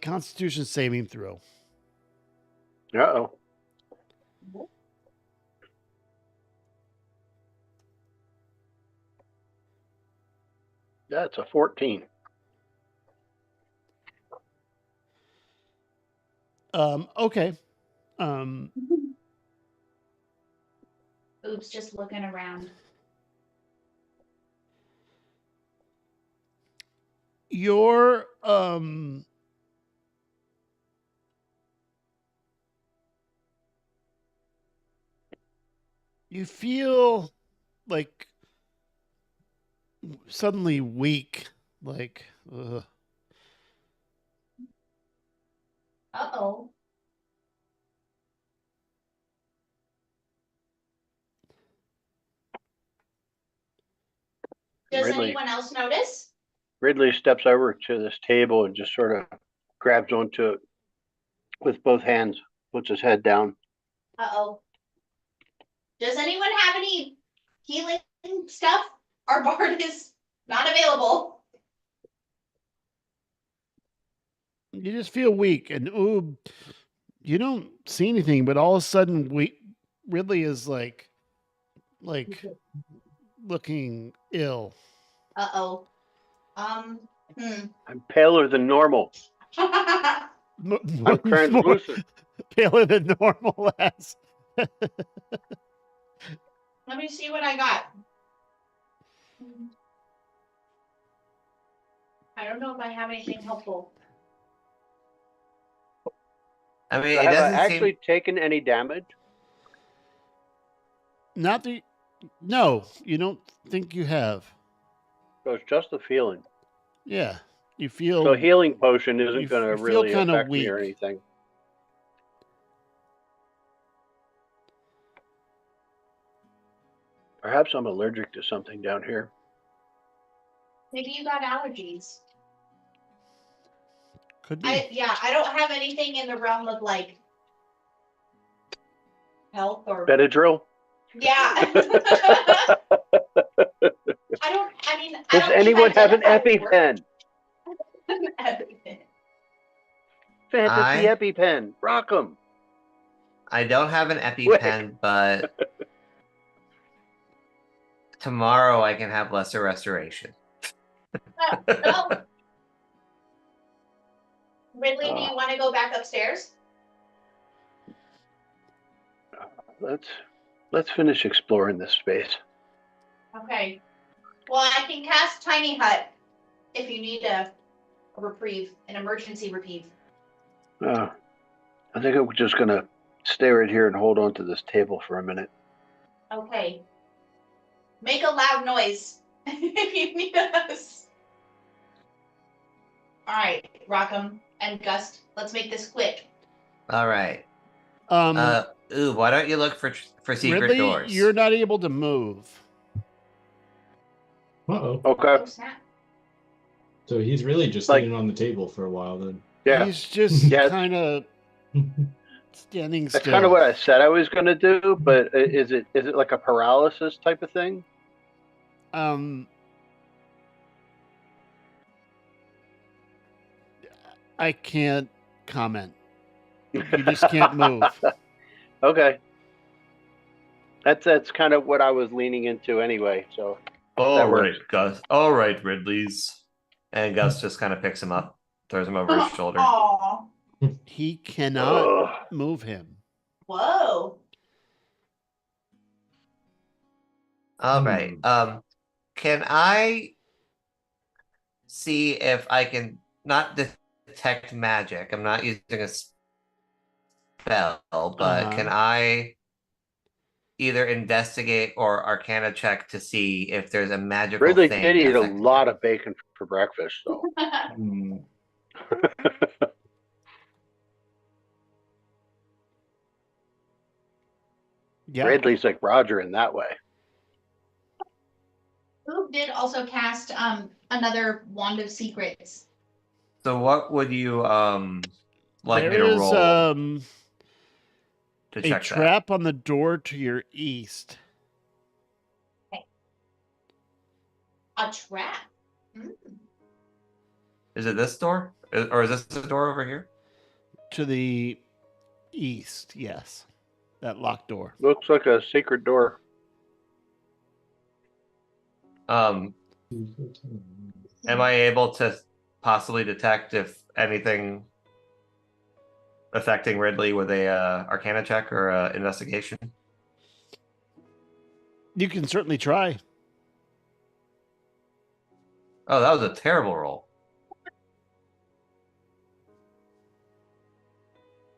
Constitution saving throw. Uh-oh. That's a 14. Okay. Oops, just looking around. Your you feel like suddenly weak, like Uh-oh. Does Ridley. anyone else notice? Ridley steps over to this table and just sort of grabs onto it with both hands, puts his head down. Uh-oh. Does anyone have any healing stuff? Our bard is not available. you just feel weak, and you don't see anything, but all of a sudden, Ridley is like looking ill. Uh-oh. I'm paler than normal. I'm translucent. Paler than normal. As Let me see what I got. I don't know if I have anything helpful. I mean, it Have I doesn't actually seem. taken any damage? not the no, you don't think you have. So it's just a feeling. Yeah, you feel. So healing potion you isn't going to feel really kinda affect me or weak. anything. Perhaps I'm allergic to something down here. Maybe you got allergies. Could be. I don't have anything in the realm of like health or Benadryl? yeah. I Does don't anyone have an identify with EpiPen? EpiPen. Fantasy I- EpiPen. Rock 'em. I don't have an Quick. EpiPen, but tomorrow I can have lesser restoration. No. Ridley, do you want to go back upstairs? Let's finish exploring this space. Okay. Well, I can cast Tiny Hut if you need a reprieve, an emergency reprieve. I think I'm just gonna stay right here and hold on to this table for a minute. Okay. Make a loud noise if you need us. All right, Rockham and Gust, let's make this quick. All right. Um, Ooh, why don't you look for secret Ridley, doors? you're not able to move. Uh-oh. Okay. Oh, snap. So he's really just Like- sitting on the table for a while then. Yeah. He's just Yeah. kind of standing That's still. kind of what I said I was gonna do, but is it like a paralysis type of thing? I can't comment. You just can't move. Okay. That's kind of what I was leaning into anyway. So All That right, works. Gus. All right, Ridley's. And Gus just kind of picks him up, throws him over his shoulder. Aw. He cannot Ugh. move him. Whoa. All right. Can I see if I can not detect magic? I'm not using a spell, but can I either investigate or arcana check to see if there's a magical Ridley thing did eat a affecting lot him? of bacon for breakfast, though. Hmm. Yeah. Ridley's like Roger in that way. Oob did also cast another Wand of Secrets. So what would you like me There to is roll to a check that? trap on the door to your east. A trap. Is it this door? Or is this the door over here? To the east, yes. That locked door. Looks like a secret door. Am I able to possibly detect if anything affecting Ridley with a arcana check or investigation? You can certainly try. Oh, that was a terrible roll.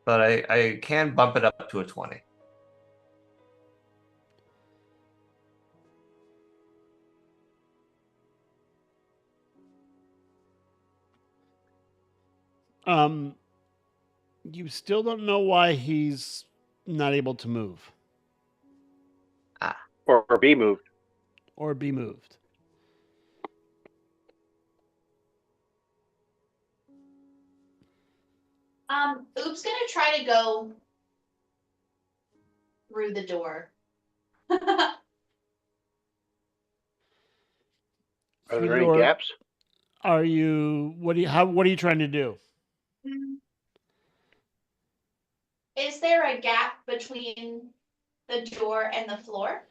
But I can bump it up to a 20. You still don't know why he's not able to move Or be moved. or be moved. Oob's gonna try to go through the door. Are there any Fedor, gaps? what are you trying to do? Is there a gap between the door and the floor?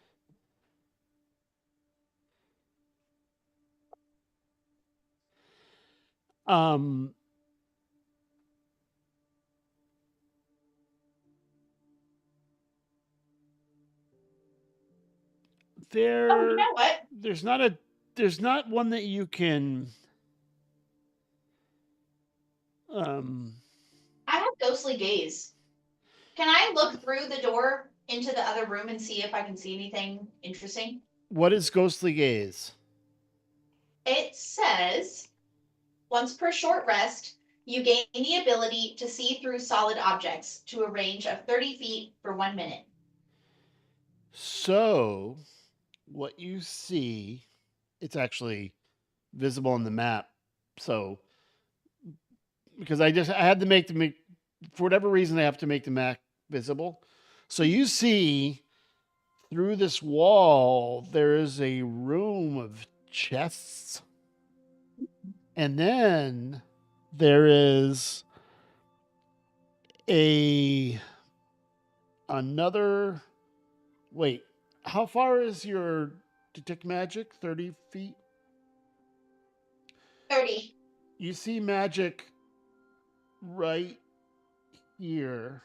There Oh, you know what? there's not one that you can I have ghostly gaze. Can I look through the door into the other room and see if I can see anything interesting? what is ghostly gaze? It says, once per short rest, you gain the ability to see through solid objects to a range of 30 feet for 1 minute. So what you see, it's actually visible on the map. So, because I had to make for whatever reason, I have to make the map visible. So you see through this wall, there is a room of chests. And then there is another. Wait, how far is your detect magic? 30 feet? 30. You see magic right here.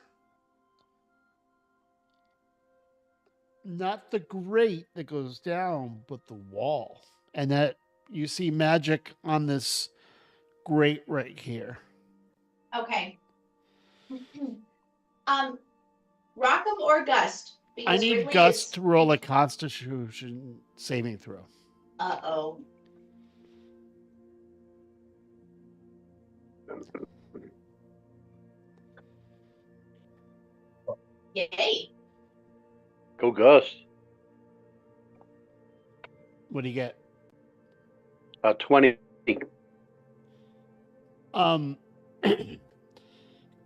Not the grate that goes down, but the wall. And that you see magic on this grate right here. Okay. Rockham or Gust? I Because need Ridley Gus is- to roll a Constitution saving throw. Uh-oh. Yay. Go Gus. What do you get? 20.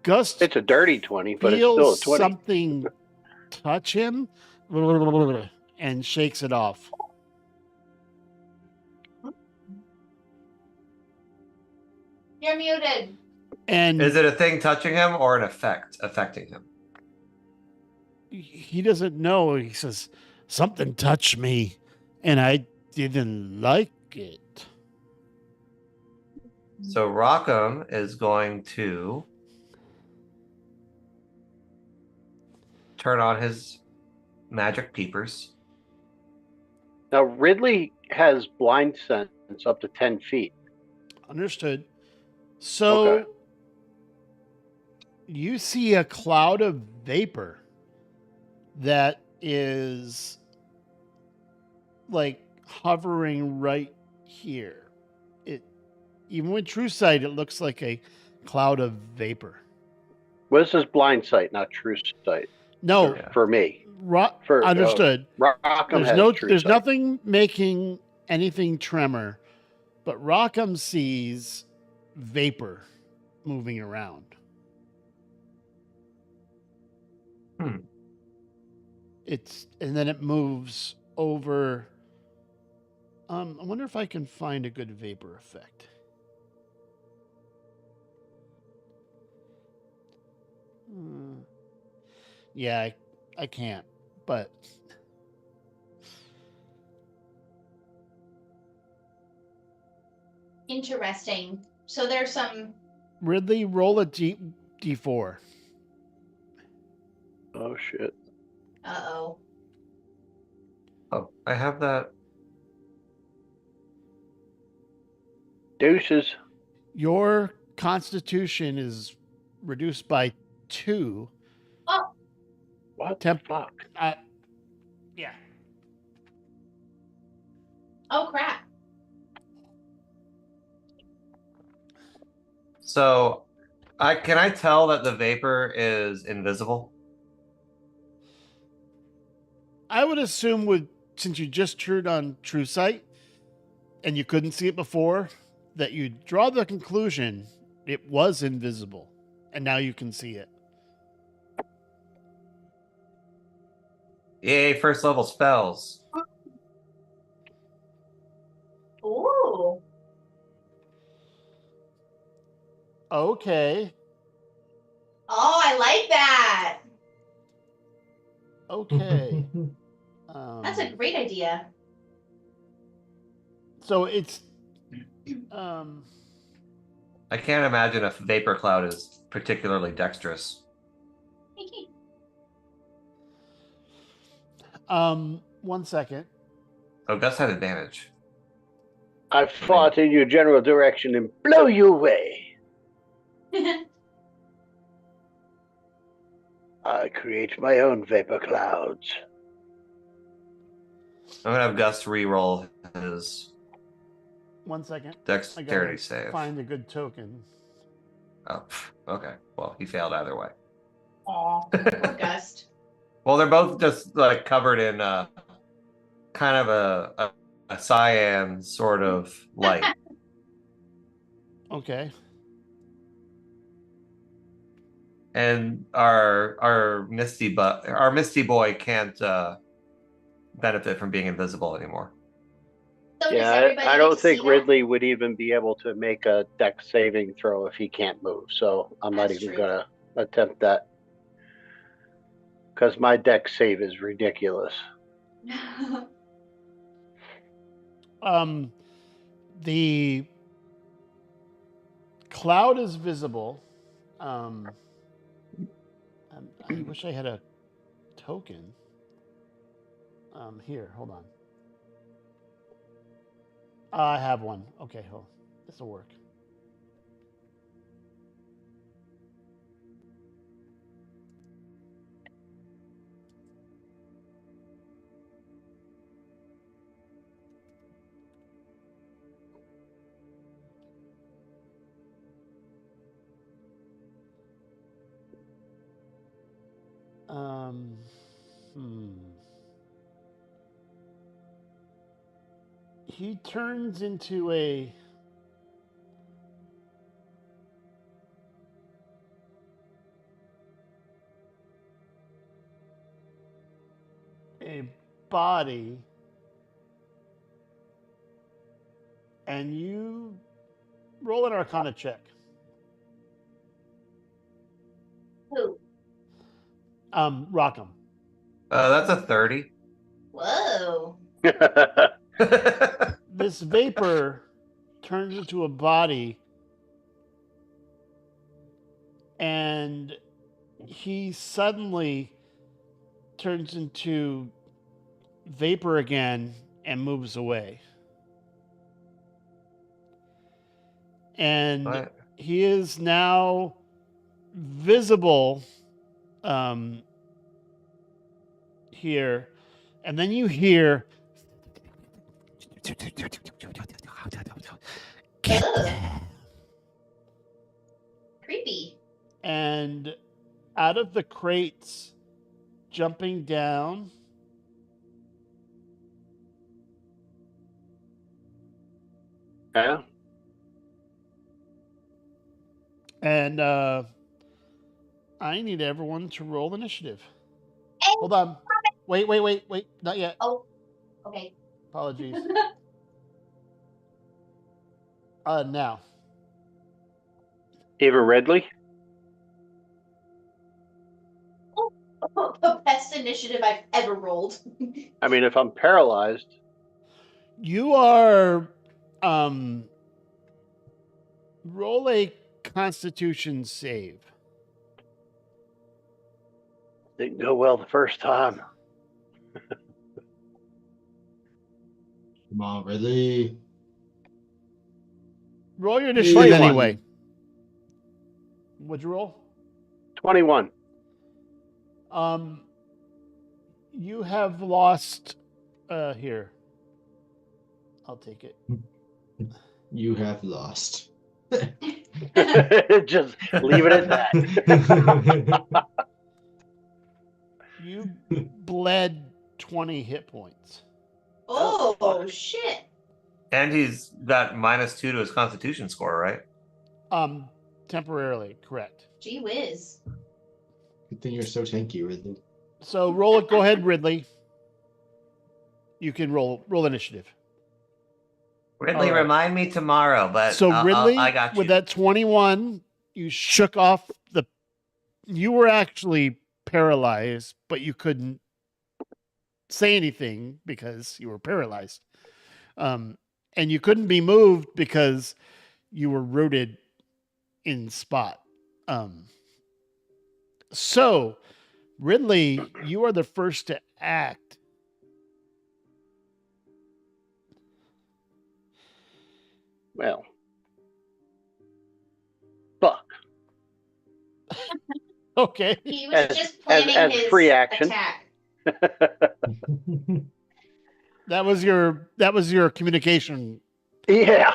Gus It's a dirty 20, but it's still a feels 20. something touch him and shakes it off. You're muted. And Is it a thing touching him or an effect affecting him? he doesn't know. He says, something touched me and I didn't like it. So Rockham is going to turn on his magic peepers. Now, Ridley has blind sense up to 10 feet. Understood. So Okay. you see a cloud of vapor that is like hovering right here. It even with true sight, it looks like a cloud of vapor. Well, this is blind sight, not true sight. No, Yeah. For me. understood. Rockham has true There's sight. nothing making anything tremor, but Rockham sees vapor moving around. And then it moves over. I wonder if I can find a good vapor effect. Yeah, I can't, but Interesting. So there's some. Ridley, roll a D4. Oh, shit. Uh-oh. Oh, I have that. Deuces. Your constitution is reduced by 2. What Temp- the fuck? Yeah. Oh, crap. So can I tell that the vapor is invisible? I would assume since you just turned on True Sight and you couldn't see it before, that you draw the conclusion it was invisible, and now you can see it. Yay, first level spells. Ooh. Okay. Oh, I like that. Okay. That's a great idea. So it's I can't imagine if vapor cloud is particularly dexterous. 1 second. Oh, Gus had advantage. I fought in your general direction and blow you away. I create my own vapor clouds. I'm gonna have Gus re-roll his 1 second. I dexterity gotta save. find a good token. Oh, okay. Well, he failed either way. Aw, poor Gust. Well, they're both just like covered in kind of a cyan sort of light. Okay. And our Misty boy can't benefit from being invisible anymore. So does Yeah, everybody I get don't to think see that? Ridley would even be able to make a dex saving throw if he can't move. So I'm not That's even true. gonna attempt that because my dex save is ridiculous. The cloud is visible. I wish I had a token. Here, hold on. I have one. Okay, hold on. This will work. Hmm. He turns into a body, and you roll an Arcana check. Who? Rockham. That's a 30. Whoa. This vapor turns into a body, and he suddenly turns into vapor again and moves away. And What? he is now visible here. And then you hear Ugh. Creepy. and out of the crates jumping down Yeah. and I need everyone to roll initiative. Hey, Hold on. Wait, not yet. Oh, okay. Apologies. Now. Ava Ridley. The best initiative I've ever rolled. I mean, if I'm paralyzed, You are roll a constitution save. didn't go well the first time. Come on, Ridley. Roll your initiative 21. anyway. What'd you roll? 21. You have lost here. I'll take it. You have lost. Just leave it at that. You bled 20 hit points. Oh, shit. And he's got -2 to his constitution score, right? Temporarily, correct. Gee whiz. Good thing you're so tanky, Ridley. So roll it. Go ahead, Ridley. You can roll initiative. Ridley, All right. remind me tomorrow, but So Ridley, I got you. with that 21, you shook off the. You were actually paralyzed, but you couldn't say anything because you were paralyzed, and you couldn't be moved because you were rooted in spot. So, Ridley, you are the first to act. Well, fuck. Okay. He was As- just planning as his free action. attack. That was your communication. Yeah.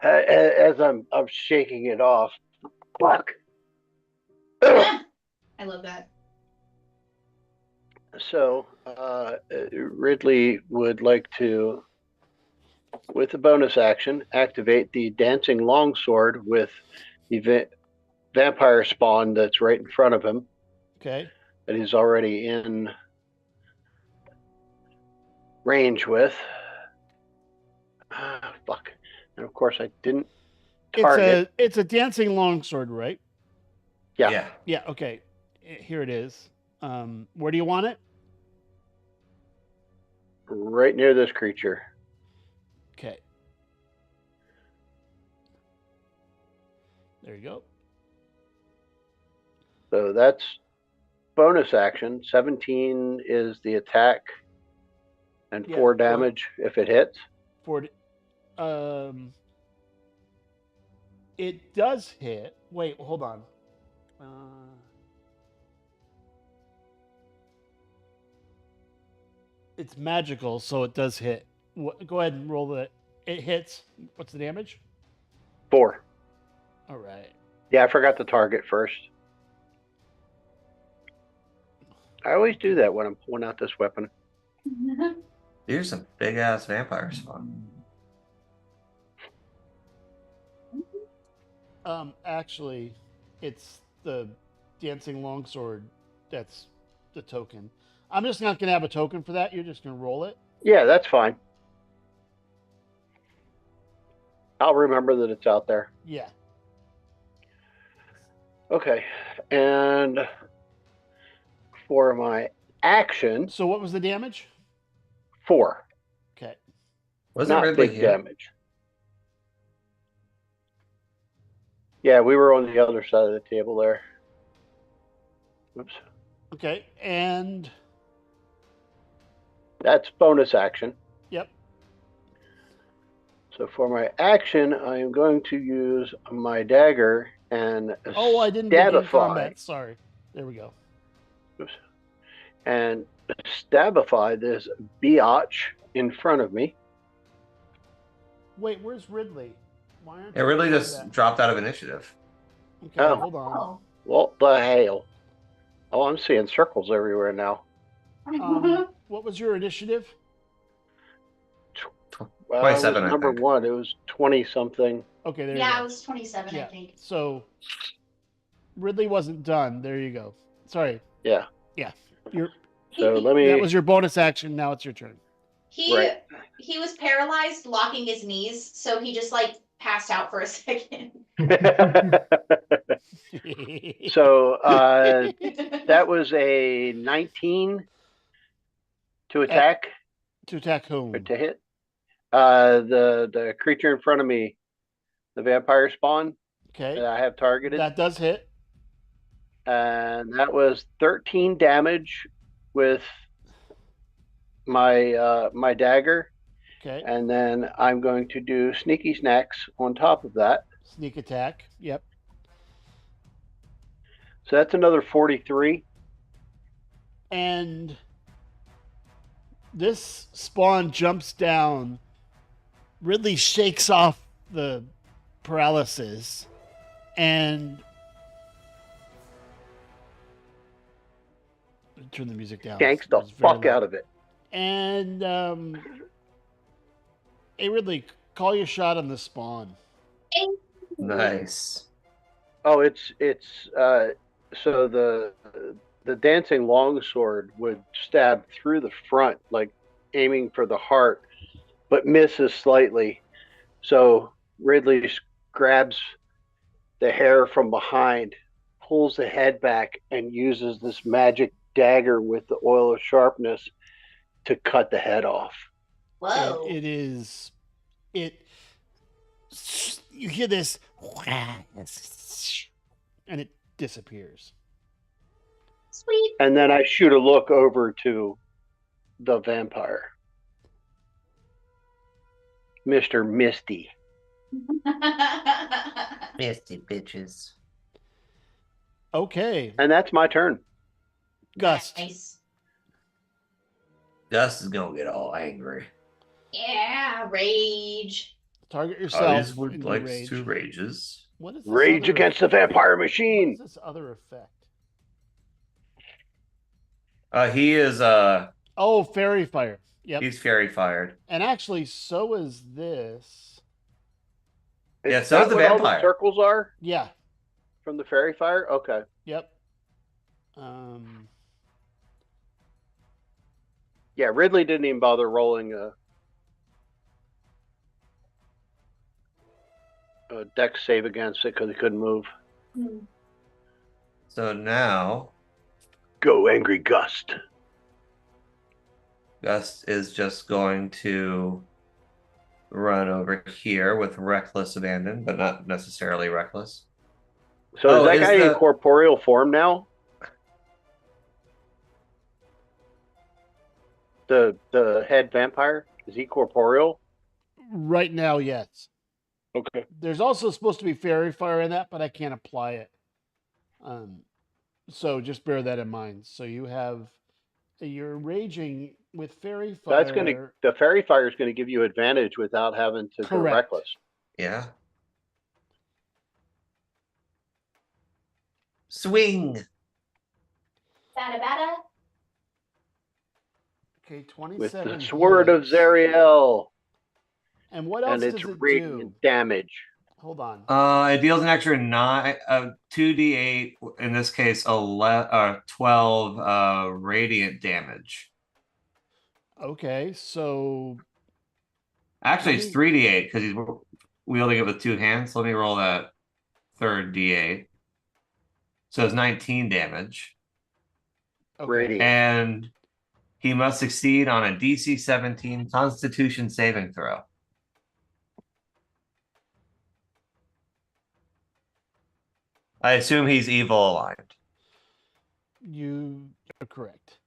As I'm shaking it off. Fuck. I love that. So Ridley would like to, with a bonus action, activate the dancing longsword with the vampire spawn that's right in front of him Okay. that he's already in range with. Fuck. And of course, I didn't target. It's a dancing longsword, right? Yeah. Yeah. Okay. Here it is. Where do you want it? Right near this creature. Okay. There you go. So that's bonus action. 17 is the attack, and Yeah, 4 go ahead. damage if it hits. It does hit. Wait, hold on. It's magical, so it does hit. Go ahead and roll it. It hits. What's the damage? 4. All right. Yeah, I forgot to target first. I always do that when I'm pulling out this weapon. Here's some big ass vampire spawn. Actually, it's the dancing longsword that's the token. I'm just not gonna have a token for that. You're just gonna roll it. Yeah, that's fine. I'll remember that it's out there. Yeah. Okay. And for my action, So what was the damage? 4. Okay. Wasn't Not Ridley big here? damage. Yeah, we were on the other side of the table there. Oops. Okay. And That's bonus action. yep. So for my action, I am going to use my dagger and Oh, I didn't get in stabify. combat. Sorry. There we go. Oops. And stabify this biatch in front of me. Wait, where's Ridley? Why aren't It you really doing just that? dropped out of initiative. Okay, Oh. hold on. Oh. What the hell? Oh, I'm seeing circles everywhere now. What was your initiative? Well, it was 27, I number think. 1. It was 20 something. Okay, there Yeah, you I go. was 27, I think. So Ridley wasn't done. There you go. Sorry. Yeah. You're So let me. that was your bonus action. Now it's your turn. He Right. he was paralyzed, locking his knees, so he just like passed out for a second. So that was a 19 to attack To attack whom? or to hit. The creature in front of me, the vampire spawn that Okay. I have targeted, That does hit. and that was 13 damage with my dagger, Okay. and then I'm going to do sneaky snacks on top of that. Sneak attack. Yep. So that's another 43. And this spawn jumps down. Ridley shakes off the paralysis and turn the music down. Yanks the It's very fuck loud. out of it. And hey Ridley, call your shot on the spawn. Nice. Oh, it's so the dancing longsword would stab through the front, like aiming for the heart, but misses slightly. So Ridley grabs the hair from behind, pulls the head back, and uses this magic dagger with the oil of sharpness to cut the head off. Whoa. It is. You hear this, and it disappears. Sweet. And then I shoot a look over to the vampire, Mr. Misty. Misty bitches. Okay, And that's my turn. Gust. Nice. Gus is gonna get all angry. Yeah, rage. Target yourself. These would and like rage. 2 rages. What is this Rage other- against the vampire What machine. is this other effect? He is Oh, fairy fire. Yep. he's fairy fired. And actually, so is this. Yeah, Is so is that the what all the vampire. circles are Yeah. from the fairy fire? Okay. Yep. Yeah, Ridley didn't even bother rolling a dex save against it because he couldn't move. So now Go, Angry Gust. Gus is just going to run over here with reckless abandon, but not necessarily reckless. So Oh, is that is guy in the- corporeal form now? The head vampire? Is he corporeal? Right now, yes. Okay. There's also supposed to be fairy fire in that, but I can't apply it. So just bear that in mind. So you're raging with fairy fire. The fairy fire is gonna give you advantage without having to go Correct. reckless. Yeah. Swing. Bada bada. Okay, With 27. the sword of hits. Zariel And what else and its does it radiant do? damage. Hold on. It deals an extra 2d8, in this case 12 radiant damage. Okay, so Actually, it's Let 3d8 because he's wielding it with two hands. Let me roll that third d8. So it's 19 damage. okay. Radiant. And he must succeed on a DC 17 Constitution saving throw. I assume he's evil aligned. You are correct.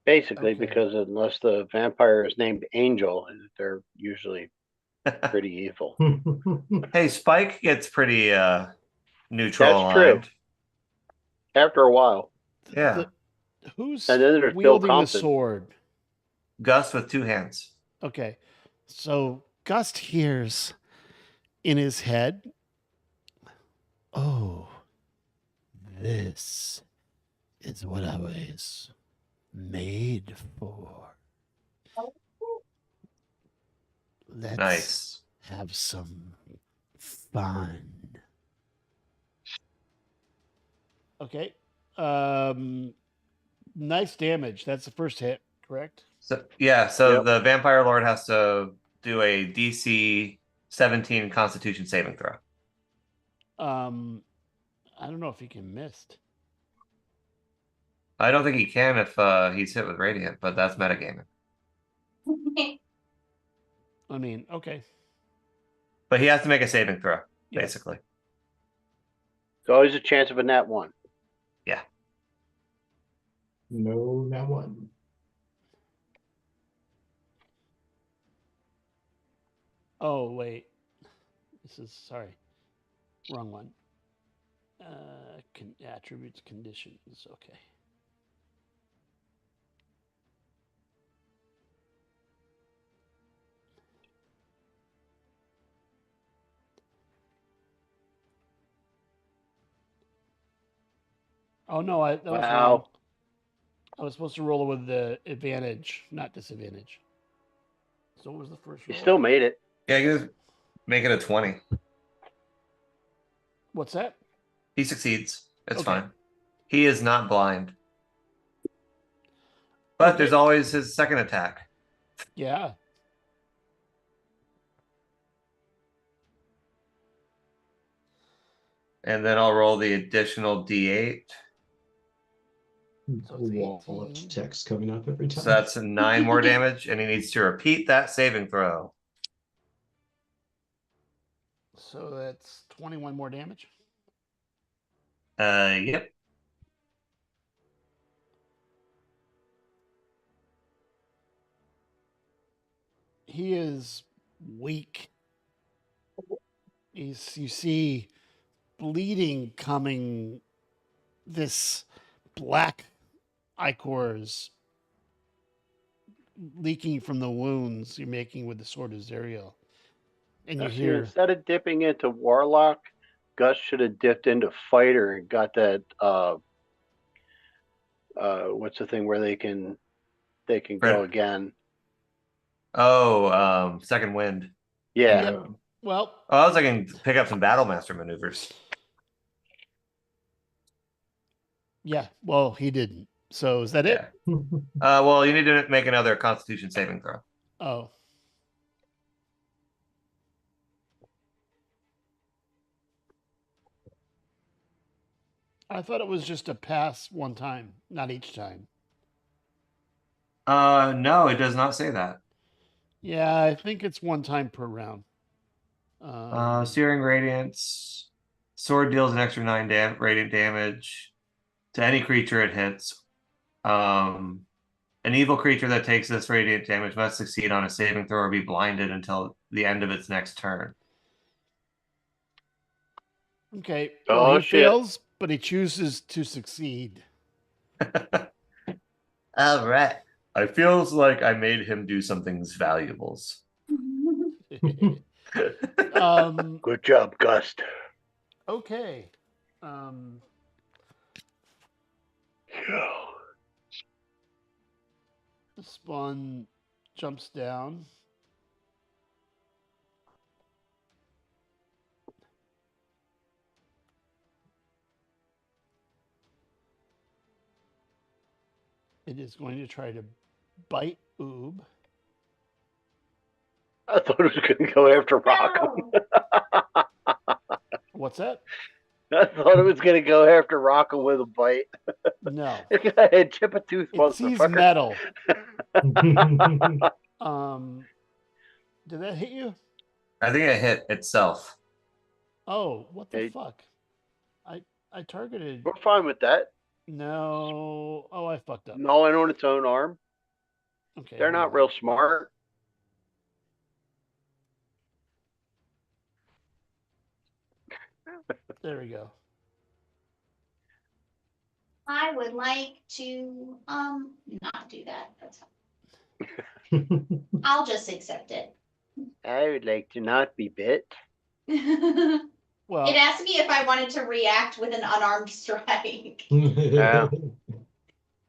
Basically, Okay. because unless the vampire is named Angel, they're usually pretty evil. Hey, Spike gets pretty neutral That's true. aligned. After a while. Yeah. Who's And then there's Bill wielding the Compton. sword? Gus with two hands. Okay. So Gust hears in his head, oh, this is what I was made for. Let's Nice. have some fun. Okay. Nice damage. That's the first hit, correct? So yeah, so Yep. the Vampire Lord has to do a DC 17 Constitution saving throw. I don't know if he can miss. I don't think he can if he's hit with Radiant, but that's metagaming. I mean, okay. But he has to make a saving throw, Yeah. basically. There's always a chance of a nat one. No, not one. Oh, wait. This is, sorry. Wrong one. Attributes, conditions. Okay. Oh, no, that was Wow. wrong. I was supposed to roll it with the advantage, not disadvantage. So what was the first You roll? still made it. Yeah, you just make it a 20. What's that? He succeeds. It's Okay. fine. He is not blind. But Okay. there's always his second attack. Yeah. And then I'll roll the additional D8. So it's Wall 18. of text coming up every time. So that's 9 more damage, and he needs to repeat that saving throw. So that's 21 more damage. Yep. He is weak. You see bleeding coming. This black ichor is leaking from the wounds you're making with the Sword of Zerial. And you Now, see, hear, instead of dipping into Warlock, Gus should have dipped into Fighter and got that what's the thing where they can go Right. again. Oh, second wind. Yeah. Yep. well, Oh, I was thinking pick up some Battlemaster maneuvers. yeah, well, he didn't. So is that it? Yeah. Well, you need to make another Constitution saving throw. Oh. I thought it was just a pass one time, not each time. No, it does not say that. Yeah, I think it's one time per round. Searing Radiance. Sword deals an extra 9 radiant damage to any creature it hits. An evil creature that takes this radiant damage must succeed on a saving throw or be blinded until the end of its next turn. Okay. Oh, Well, he shit. fails, but he chooses to succeed. All right. I feels like I made him do some things valuables. Good job, Gus. Okay. The spawn jumps down. It is going to try to bite Oob. I thought it was going to go after Rockham. What's that? I thought it was going to go after Rockham with a bite. No. Go ahead, chip a tooth, It sees motherfucker. metal. Did that hit you? I think it hit itself. Oh, what the Hey. fuck? I targeted. We're fine with that. No. Oh, I fucked up. Gnawing on its own arm. Okay. They're hold not on. real smart. There we go. I would like to not do that. That's fine. I'll just accept it. I would like to not be bit. It Well, asked me if I wanted to react with an unarmed strike. Yeah.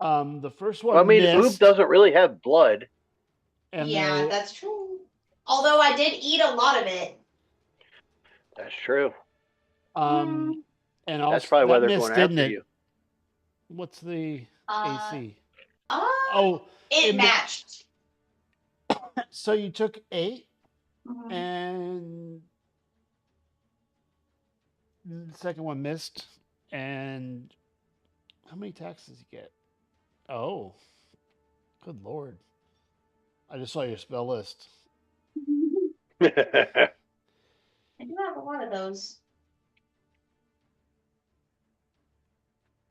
the first one Well, I mean, missed. Oob doesn't really have blood. And Yeah, the- that's true. Although I did eat a lot of it. That's true. and also That's probably why that they're missed, going didn't after it? you. What's the Uh, AC? Oh, it it ma- matched. So you took 8 Mhm. and the second one missed. And how many attacks does he get? Oh, good lord. I just saw your spell list. I do have a lot of those.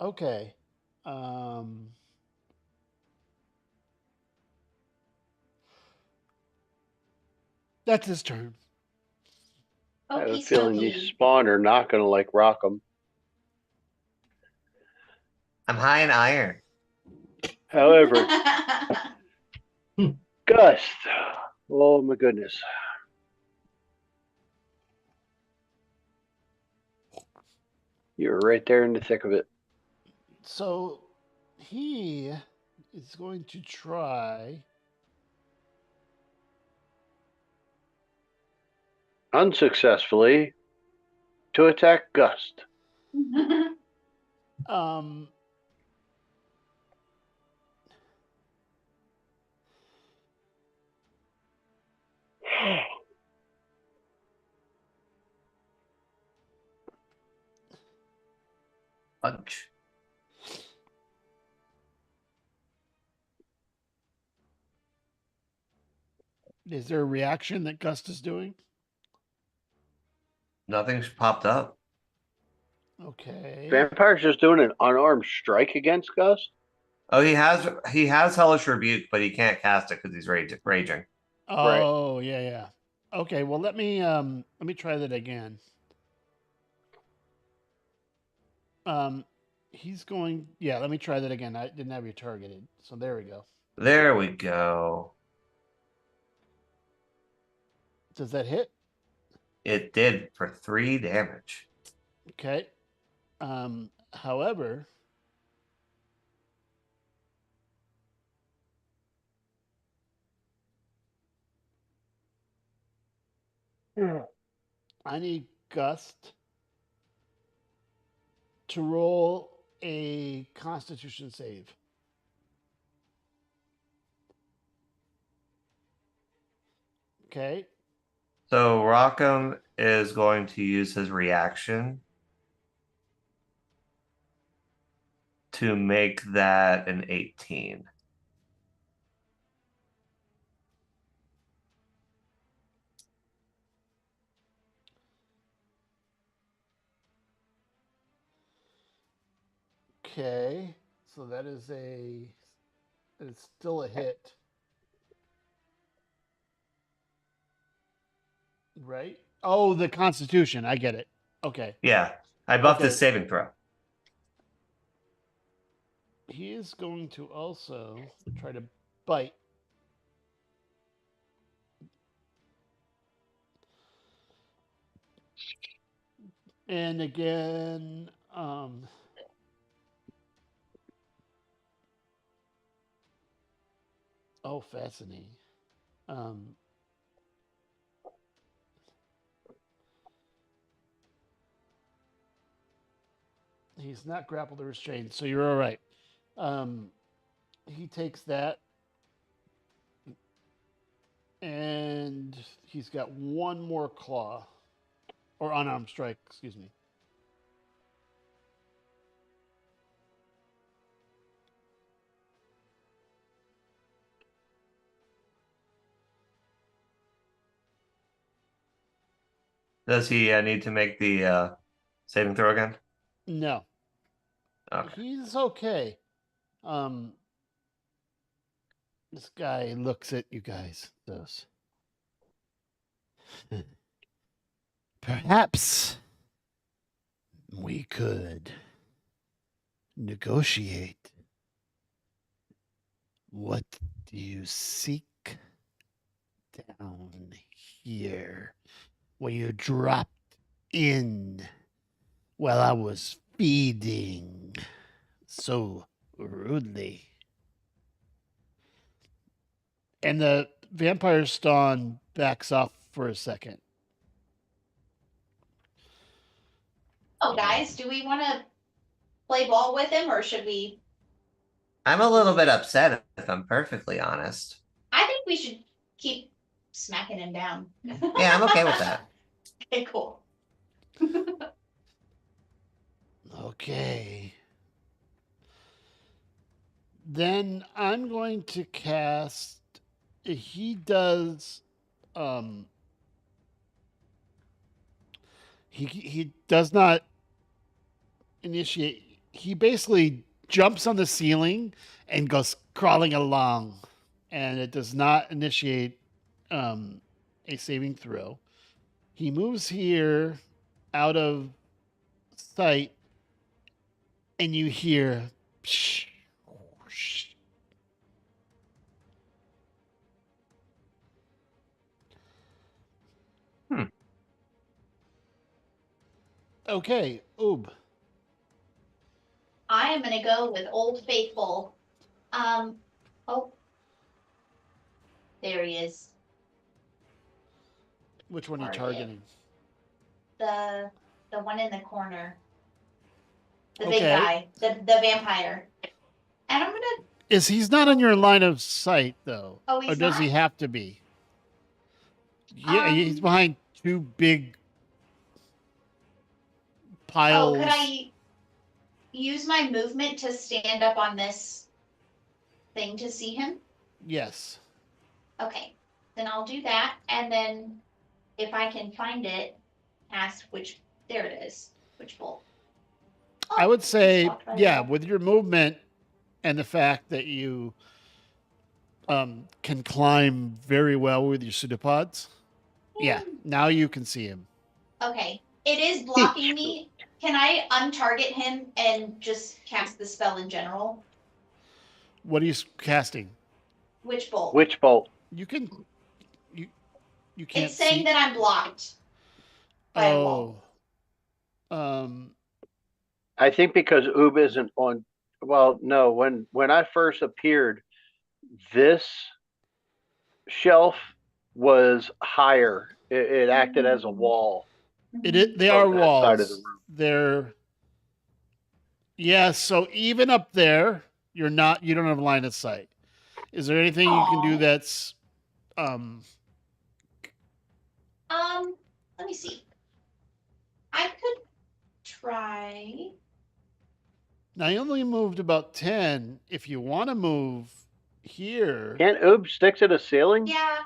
Okay. That's his turn. I have a Okey feeling these dokey. spawn are not going to like Rockham. I'm high in iron. However, Gus, oh my goodness. You're right there in the thick of it. So he is going to try. Unsuccessfully to attack Gust. Um, Punch. is there a reaction that Gust is doing? Nothing's popped up. Okay. Vampire's just doing an unarmed strike against Gust. Oh, he has Hellish Rebuke, but he can't cast it because he's raging. Oh, yeah. Okay, well let me try that again. He's going, yeah, let me try that again. I didn't have you targeted. So there we go. There we go. Does that hit? It did for 3 damage. Okay. However, I need Gust to roll a Constitution save. Okay. So Rockham is going to use his reaction to make that an 18. Okay. So it's still a hit. Right? Oh, the Constitution. I get it. Okay. Yeah, I buffed Okay. his saving throw. He is going to also try to bite. And again, oh, fascinating. He's not grappled or restrained, so you're all right. He takes that, and he's got one more claw, or unarmed strike, excuse me. Does he need to make the saving throw again? No, Okay. he's okay. This guy looks at you guys. Does perhaps we could negotiate. What do you seek down here where you dropped in while I was feeding so rudely? And the vampire Stawn backs off for a second. Oh, guys, do we want to play ball with him, or should we? I'm a little bit upset if I'm perfectly honest. I think we should keep smacking him down. Yeah, I'm okay with that. Okay, cool. Okay. Then I'm going to cast. He does. He does not initiate. He basically jumps on the ceiling and goes crawling along, and it does not initiate a saving throw. He moves here out of sight, and you hear. Psh, whoosh. Okay, Oob. I am gonna go with Old Faithful. Oh, there he is. Which one are you Target. targeting? The one in the corner. The Okay. big guy, the vampire. And I'm gonna. He's not in your line of sight though? Oh, Or he's does he not? have to be? Yeah, he's behind two big piles. Oh, could I use my movement to stand up on this thing to see him? Yes. Okay, then I'll do that, and then if I can find it, ask which. There it is. Which bolt? I would say, walked by yeah, there. with your movement and the fact that you can climb very well with your pseudopods. Yeah, now you can see him. Okay, it is blocking me. Can I untarget him and just cast the spell in general? What are you casting? Which bolt? Witch bolt. You can. You can't It's saying see. that I'm blocked by a wall. I think because Oob isn't on. Well, no. When I first appeared, this shelf was higher. It acted as a wall. They From are that walls. side of the room. They're. Yeah. So even up there, you're not. You don't have line of sight. Is there anything you can do Aw. that's Let me see. I could try. Now you only moved about 10. If you want to move here, Can't Oob stick to the ceiling? Yeah.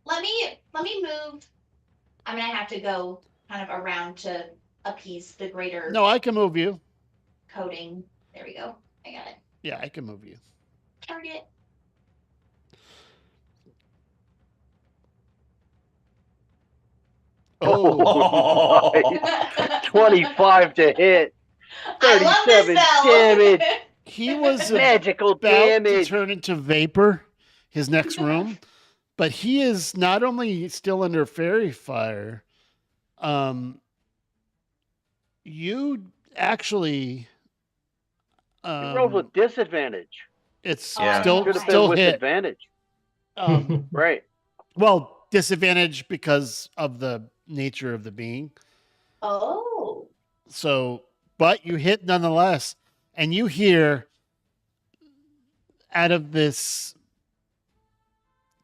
Let me move. I'm gonna have to go kind of around to appease the greater no, I can move you. coding. There we go. I got it. Yeah, I can move you. Target. Oh, nice. 25 to hit. I love 37 this spell. damage. He was Magical about to damage. turn into vapor, his next room, but he is not only still under fairy fire. You actually. You rolled with disadvantage. It's Yeah. still Should have been still with hit. advantage. Right. Well, disadvantage because of the nature of the being. Oh. So, but you hit nonetheless, and you hear out of this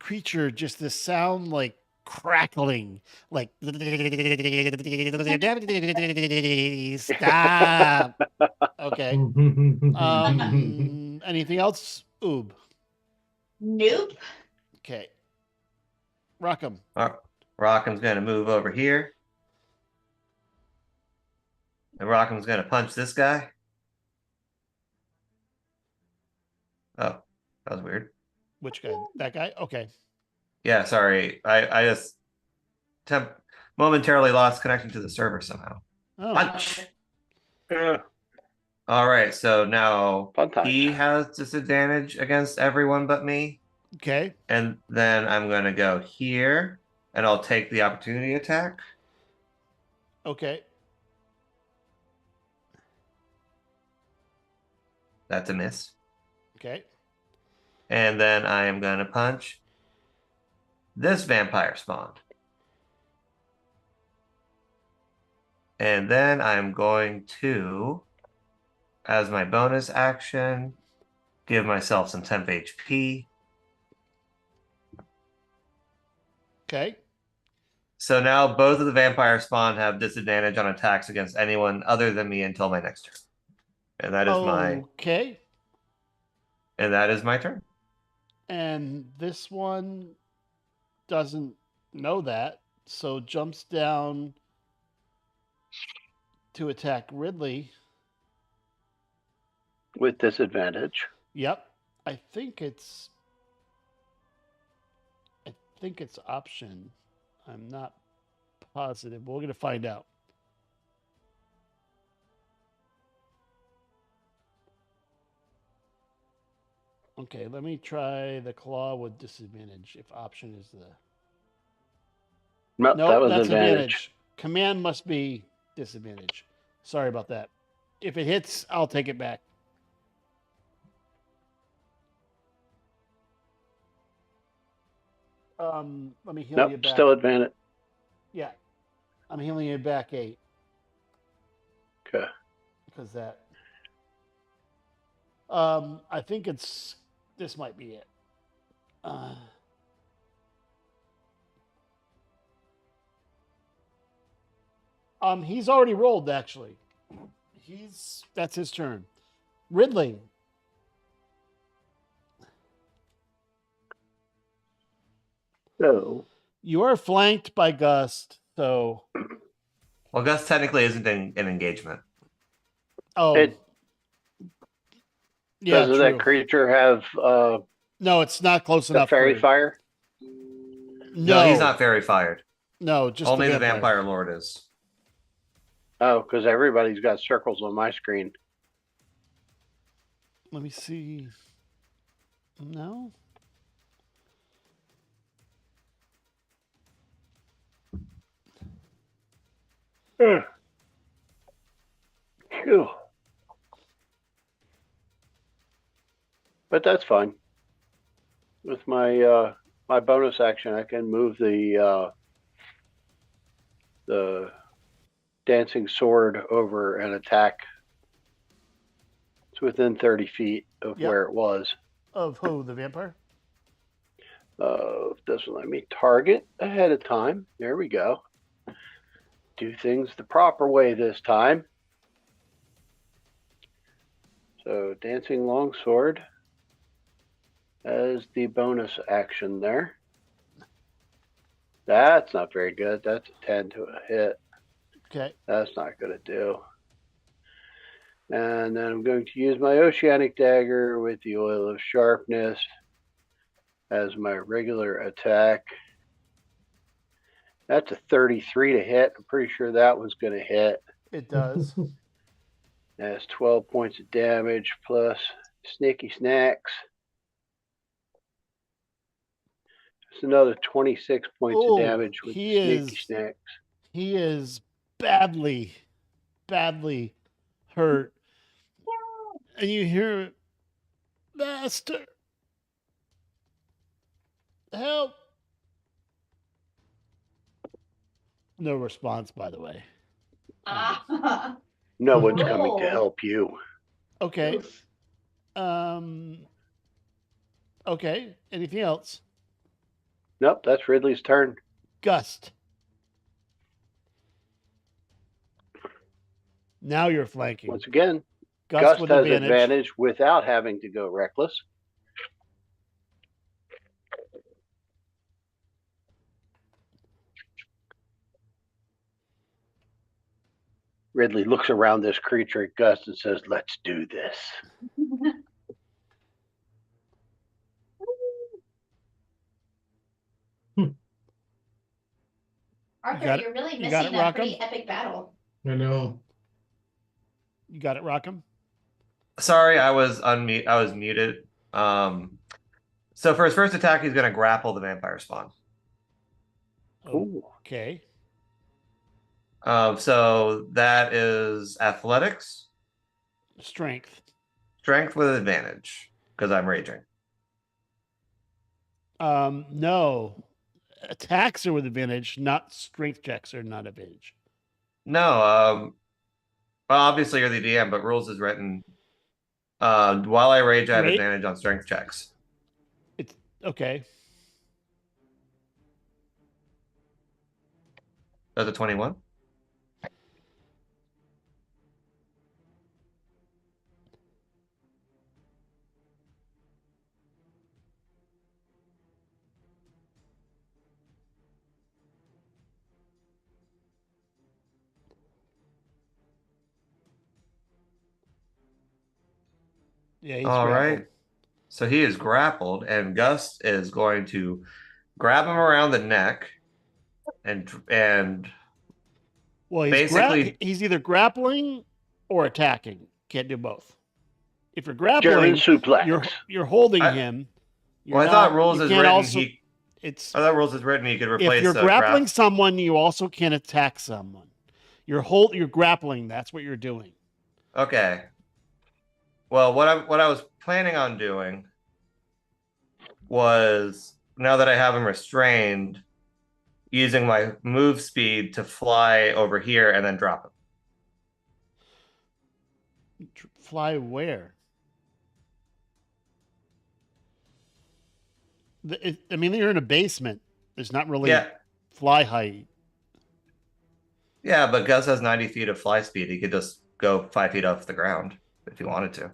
creature just this sound like crackling, like stop. Okay. Anything else? Oob. Nope. Okay. Rockham. Rockham's gonna move over here. And Rockham's gonna punch this guy. Oh, that was weird. Which guy? That guy? Okay. Yeah, sorry. I just momentarily lost connection to the server somehow. Oh, Punch. Yeah. All right, so now Fun times. he has disadvantage against everyone but me. okay. And then I'm gonna go here and I'll take the opportunity attack. Okay. That's a miss. Okay. And then I am gonna punch this vampire spawn. And then I'm going to, as my bonus action, give myself some temp HP. Okay. So now both of the vampire spawn have disadvantage on attacks against anyone other than me until my next turn. And that is Okay. my turn. And this one doesn't know that, so jumps down to attack Ridley. With disadvantage. Yep. I think it's option. I'm not positive. We're gonna find out. Okay, let me try the claw with disadvantage if option is the No, no, that was that's advantage. Command must be disadvantage. Sorry about that. If it hits, I'll take it back. Let me heal you Nope, back. still advantage. Yeah, I'm healing you back 8 Okay. because that. I think this might be it. He's already rolled actually. That's his turn. Ridley. So You are flanked by Gust, so Well, Gus technically isn't an engagement. It- yeah, doesn't true. that creature have No, it's not close the enough. fairy for- fire? No, he's not fairy fired. No, just Only the vampire lord is. Oh, because everybody's got circles on my screen. Let me see. No. Phew. But that's fine. With my my bonus action, I can move the dancing sword over and attack. It's within 30 feet of Yep. where it was. Of who? The vampire? Doesn't let me target ahead of time. There we go. Do things the proper way this time. So dancing longsword as the bonus action there. That's not very good. That's a 10 to a hit. Okay. That's not going to do. And then I'm going to use my Oceanic Dagger with the Oil of Sharpness as my regular attack. That's a 33 to hit. I'm pretty sure that one's going to hit. It does. That's 12 points of damage plus Sneaky Snacks. It's another 26 points Oh, of damage with he Sneaky is- Snacks. He is badly, badly hurt. And you hear, Master, help. No response, by the way. Ah. No one's coming to Oh. help you. Okay. Oof. Okay. Anything else? Nope, that's Ridley's turn. Gust. Now you're flanking. Once again, Gust Gust with has advantage. advantage without having to go reckless. Ridley looks around this creature at Gust and says, "Let's do this." Arthur, got it- you're really you got missing it, a Rockham? pretty epic battle. I know. You got it, Rockham? Sorry, I was unmute. I was muted. So for his first attack, he's going to grapple the vampire spawn. Ooh. Okay. So that is athletics, Strength. strength with advantage because I'm raging. No. Attacks are with advantage, not strength checks are not advantage. No, well, obviously you're the DM, but rules is written. While I rage, I have Right. advantage on strength checks. It's okay. That's a 21. Yeah, he's All grappled. right. So he is grappled, and Gus is going to grab him around the neck, and Well, basically- he's either grappling or attacking. Can't do both. If you're German grappling, suplex. you're holding I- him. well, I thought rules you is can't written. also- I It's thought rules is written. He could replace. if you're the grappling grap- someone, you also can't attack someone. You're grappling. That's what you're doing. Okay. Well, what I was planning on doing was, now that I have him restrained, using my move speed to fly over here and then drop him. Fly where? I mean, you're in a basement. There's not really Yeah, fly height. yeah, but Gus has 90 feet of fly speed. He could just go 5 feet off the ground if he wanted to.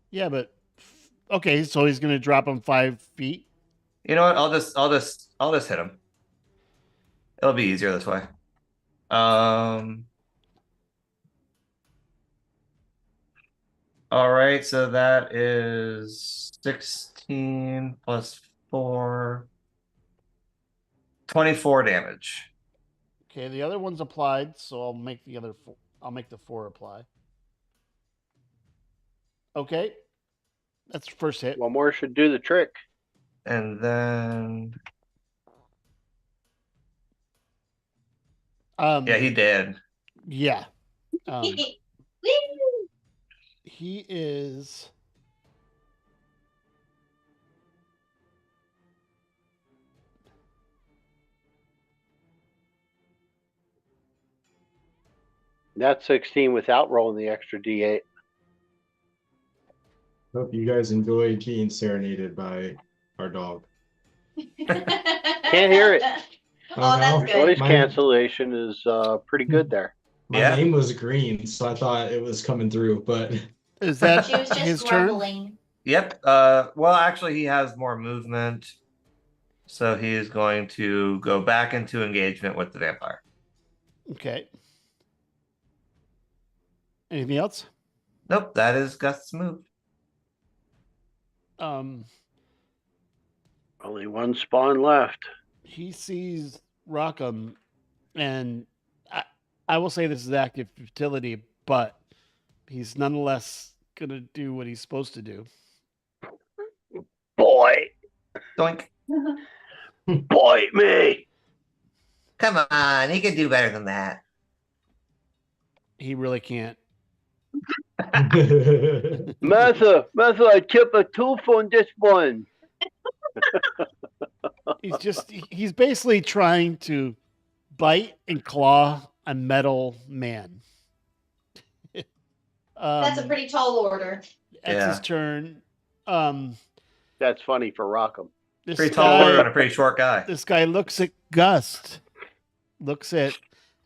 Yeah, but okay, so he's gonna drop him 5 feet. You know what? I'll just hit him. It'll be easier this way. All right, so that is 16 plus 4. 24 damage. Okay, the other one's applied, so I'll make the other. I'll make the 4 apply. Okay, that's the first hit. One more should do the trick. And then Um, yeah, he did. Yeah. Woo! He is. That's 16 without rolling the extra D8. Hope you guys enjoyed being serenaded by our dog. Can't hear it. Oh, that's no. good. Noise cancellation is pretty good there. My Yeah. name was green, so I thought it was coming through, but Is that She was just his turn? grumbling. Yep. Well, actually, he has more movement, so he is going to go back into engagement with the vampire. Okay. Anything else? Nope, that is Gust's move. Only one spawn left. He sees Rockham, and I will say this is active futility, but he's nonetheless gonna do what he's supposed to do. Boy, Doink. bite me. Come on, he can do better than that. He really can't. Martha, I kept a tooth on this one. He's basically trying to bite and claw a metal man. That's a pretty tall order. That's his Yeah. turn. That's funny for Rockham. This Pretty tall order on a guy, pretty short guy. this guy looks at Gust, looks at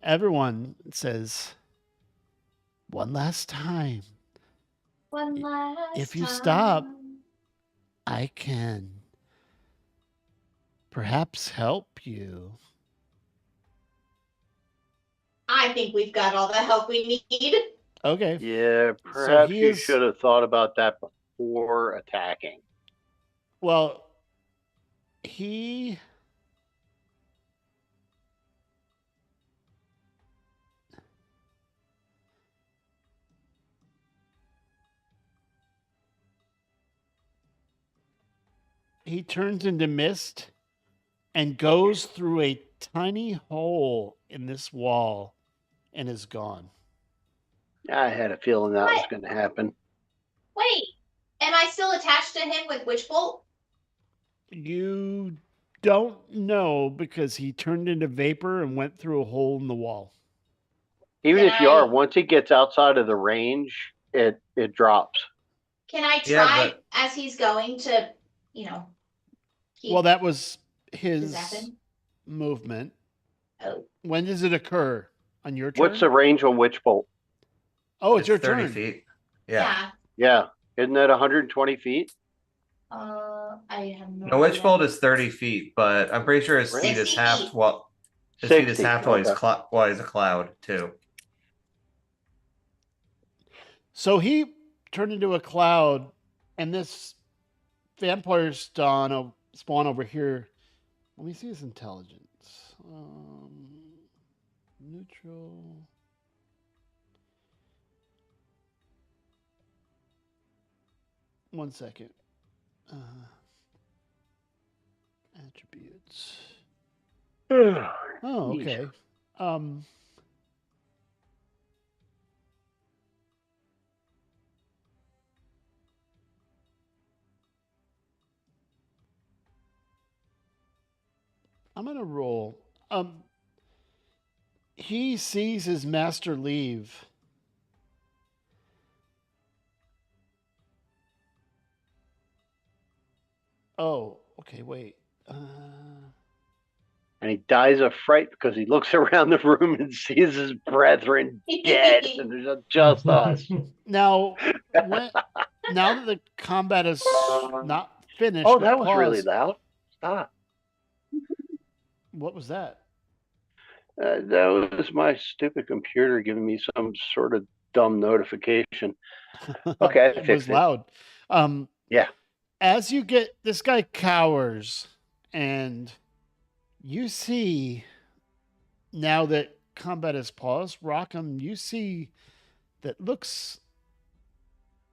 everyone, and says, "One last time, One last If you time. stop. I can perhaps help you." I think we've got all the help we need. Okay. Yeah, perhaps he you is- should have thought about that before attacking. Well, he turns into mist and goes through a tiny hole in this wall and is gone. I had a feeling that was What? going to happen. Wait, am I still attached to him with Witch Bolt? You don't know because he turned into vapor and went through a hole in the wall. Even Can if you are, I- once he gets outside of the range, it drops. Can I Yeah, try but- as he's going to, keep Well, that was his zapping? movement. Oh, When does it occur? On your turn? What's the range on Witch Bolt? Oh, it's your 30 turn. feet. yeah. Yeah, isn't that 120 feet? I have no No, Witch idea. Bolt is 30 feet, but I'm pretty sure his speed is 60 half feet. while his speed is 60, half while he's, okay. while he's a cloud too. So he turned into a cloud, and this vampire spawn over here. Let me see his intelligence. Neutral. One second. Attributes. Oh, Yeesh. okay. I'm gonna roll. He sees his master leave. Oh, okay, wait. And he dies of fright because he looks around the room and sees his brethren dead, and there's just us. Now, now that the combat is not finished. Oh, but that was really paused- loud. Stop. What was that? That was my stupid computer giving me some sort of dumb notification. Okay, I it was fixed it. loud. Yeah. As you get this guy cowers, and you see now that combat is paused, Rockham, you see that looks.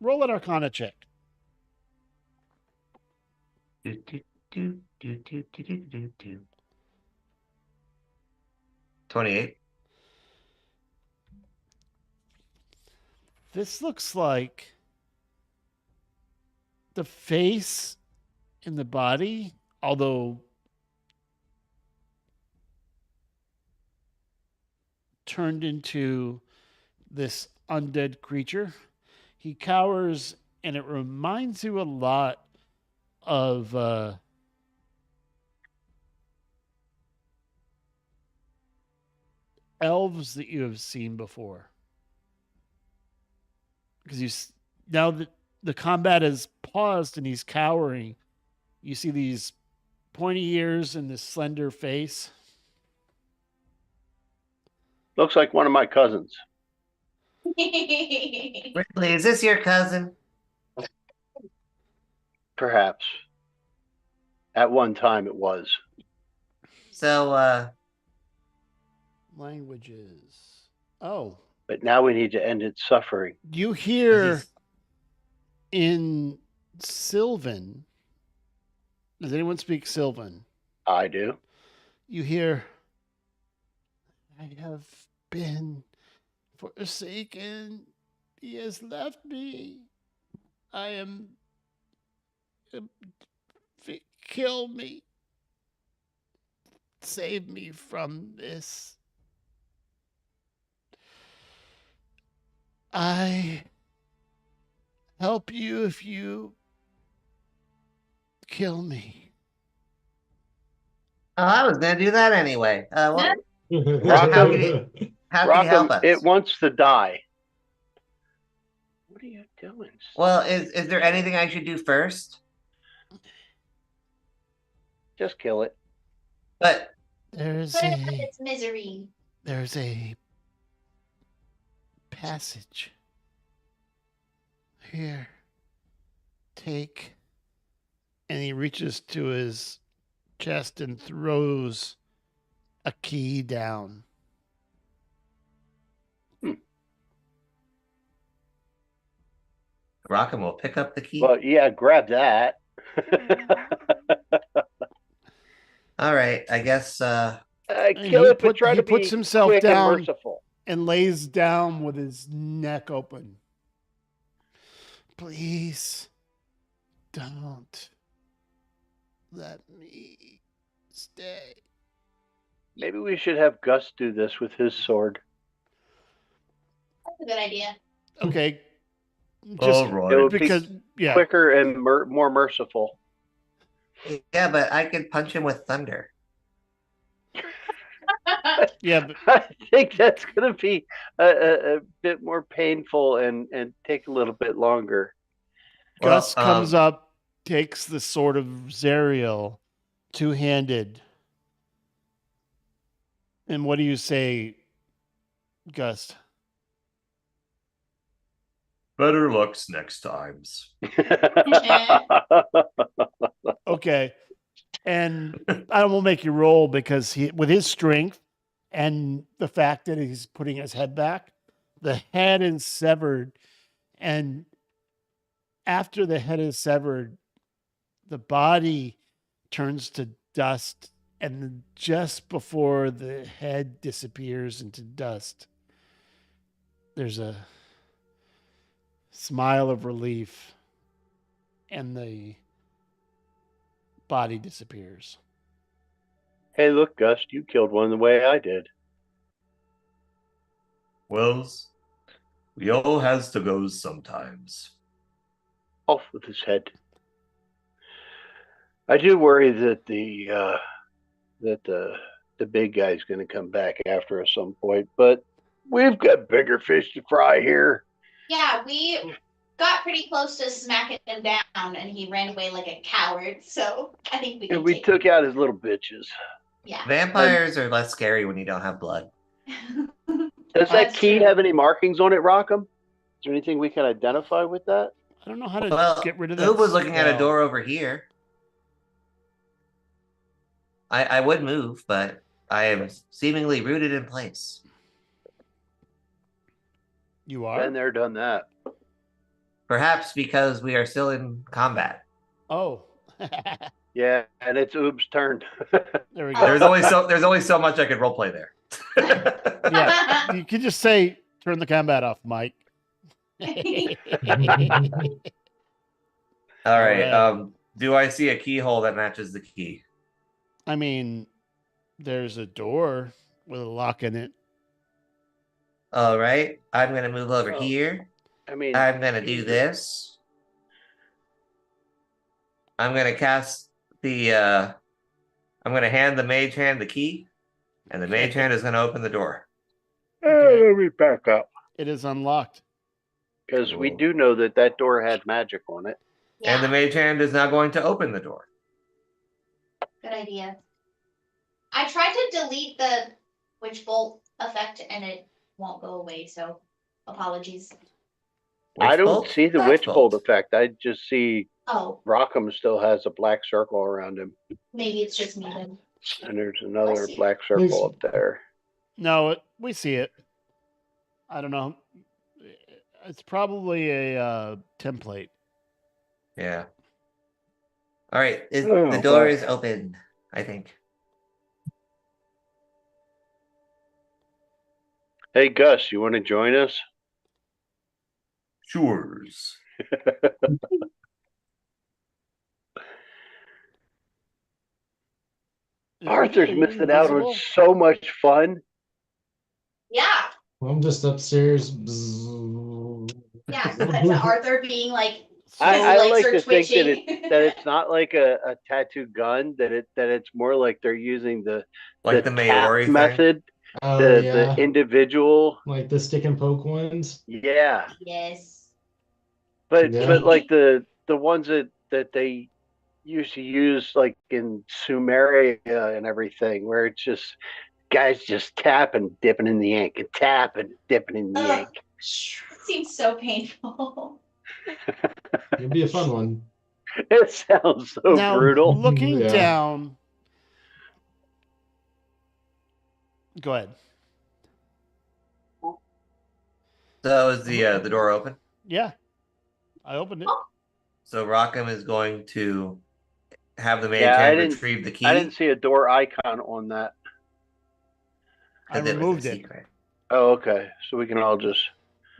Roll an Arcana check. 28. This looks like the face and the body, although turned into this undead creature. He cowers, and it reminds you a lot of elves that you have seen before. Because now that the combat has paused and he's cowering, you see these pointy ears and this slender face. Looks like one of my cousins. Ridley, is this your cousin? Perhaps. At one time it was. So, Languages. Oh, But now we need to end its suffering. you hear he's- in Sylvan. Does anyone speak Sylvan? I do. You hear, I have been forsaken. He has left me. I am. Kill me. Save me from this. I help you if you kill me. oh, I was gonna do that anyway. How can you Rockham, help us? it wants to die. What are you doing? Well, is there anything I should do first? Just kill it. But There's Put it out of a its misery. passage. Here. Take. And he reaches to his chest and throws a key down. Rockham will pick up the key. Well, yeah, grab that. All right, I guess. Kill he it, but try he to puts be himself quick down. and merciful. And lays down with his neck open. Please don't let me stay. Maybe we should have Gus do this with his sword. That's a good idea. Okay. All It right. would be Because, yeah. quicker and more merciful. Yeah, but I could punch him with thunder. Yeah, but I think that's going to be a bit more painful and take a little bit longer. Gus comes up, takes the sword of Zariel, two-handed. And what do you say, Gus? Better lucks next times. Okay. And I won't make you roll because with his strength and the fact that he's putting his head back, the head is severed. And after the head is severed, the body turns to dust. And just before the head disappears into dust, there's a smile of relief, and the body disappears. Hey, look, Gus, you killed one the way I did. Wells, we all has to go sometimes. Off with his head. I do worry that the big guy's going to come back after us some point, but we've got bigger fish to fry here. Yeah, we got pretty close to smacking him down, and he ran away like a coward. So I think we can. And we take took him. out his little bitches. Yeah. Vampires are less scary when you don't have blood. Does that That's key true. have any markings on it, Rockham? Is there anything we can identify with that? I don't know how to Well, get rid of that. Oob was looking at a spell. door over here. I would move, but I am seemingly rooted in place. You are? Been there, done that. Perhaps because we are still in combat. Oh. Yeah, and it's Oob's turn. There we go. There's only so much I could roleplay there. Yeah. You could just say, turn the combat off, Mike. All right. right. Do I see a keyhole that matches the key? I mean, there's a door with a lock in it. All right. I'm gonna move over Oh, here. I mean, I'm gonna do Jesus. this. I'm gonna cast the. I'm gonna hand the mage hand the key, and the mage Okay. hand is gonna open the door. Okay. Let me back up It is unlocked. because we Cool. do know that that door had magic on it. And the Yeah, mage hand is now going to open the door. good idea. I tried to delete the witch bolt effect and it won't go away, so apologies. I Witch don't bolt? see the Fast witch bolt effect. I just see Oh, Rockham still has a black circle around him, maybe it's just me then. and there's another Bless you. black circle up there. No, we see it. I don't know. It's probably a template. Yeah. All right. Oh, The door boy. is open, I think. Hey, Gus, you want to join us? Shores. Arthur's Are you missing out on invisible? so much fun. Yeah, I'm just upstairs. Bzzz. yeah. So that's Arthur being like, So, I legs like are to think that twitching. that it's not like a tattoo gun, that it's more like they're using the Like the tap Maori thing. method, Oh the yeah, individual. like the stick and poke ones. Yeah. Yes. But Yeah. like the ones that they used to use like in Sumeria and everything, where it's just guys just tapping, dipping in the ink, and tapping, dipping in the Ugh. ink. Seems so painful. It'd be a fun one. It sounds so now, brutal. looking Yeah. down. Go ahead. So is the door open? Yeah, I opened it. So Rockham is going to have the mage Yeah, hand retrieve the key. I didn't see a door icon on that. I 'cause it was a removed it. secret. Oh, okay. So we can all just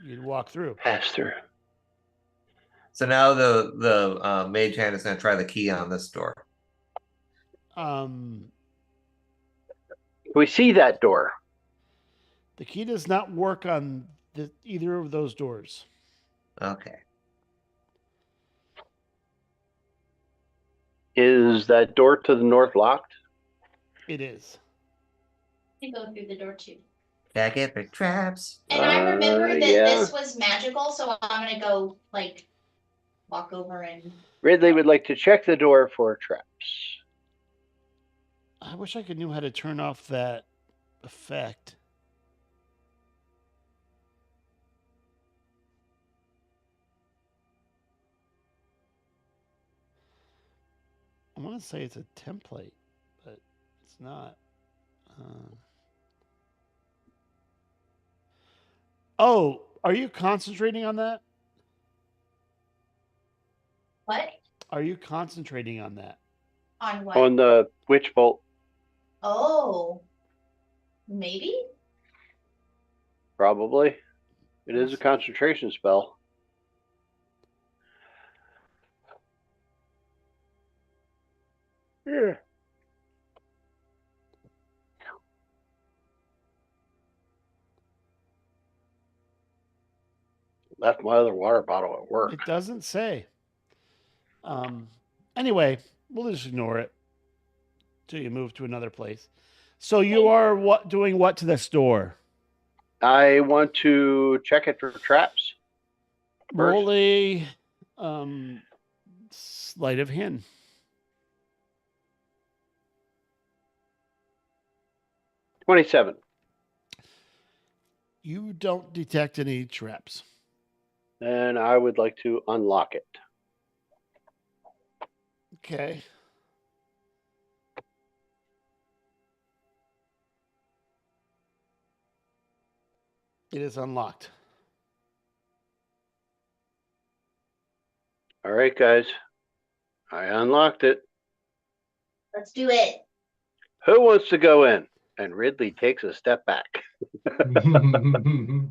You'd walk through. pass through. So now the mage hand is going to try the key on this door. We see that door. The key does not work on either of those doors. Okay. Is that door to the north locked? It is. I go through the door too. Check it for traps. And I remember that yeah. this was magical, so I'm gonna go like walk over and Ridley would like to check the door for traps. I wish I could knew how to turn off that effect. I want to say it's a template, but it's not. Oh, are you concentrating on that? what? Are you concentrating on that? On what? On the witch bolt, Oh. Maybe? probably. It is a concentration spell. Yeah. Left my other water bottle at work. It doesn't say. Anyway, we'll just ignore it till you move to another place. So you are doing what to this door? I want to check it for traps. Roll a sleight of hand. $27. You don't detect any traps. And I would like to unlock it. Okay. It is unlocked. All right, guys. I unlocked it. Let's do it. Who wants to go in? And Ridley takes a step back. Who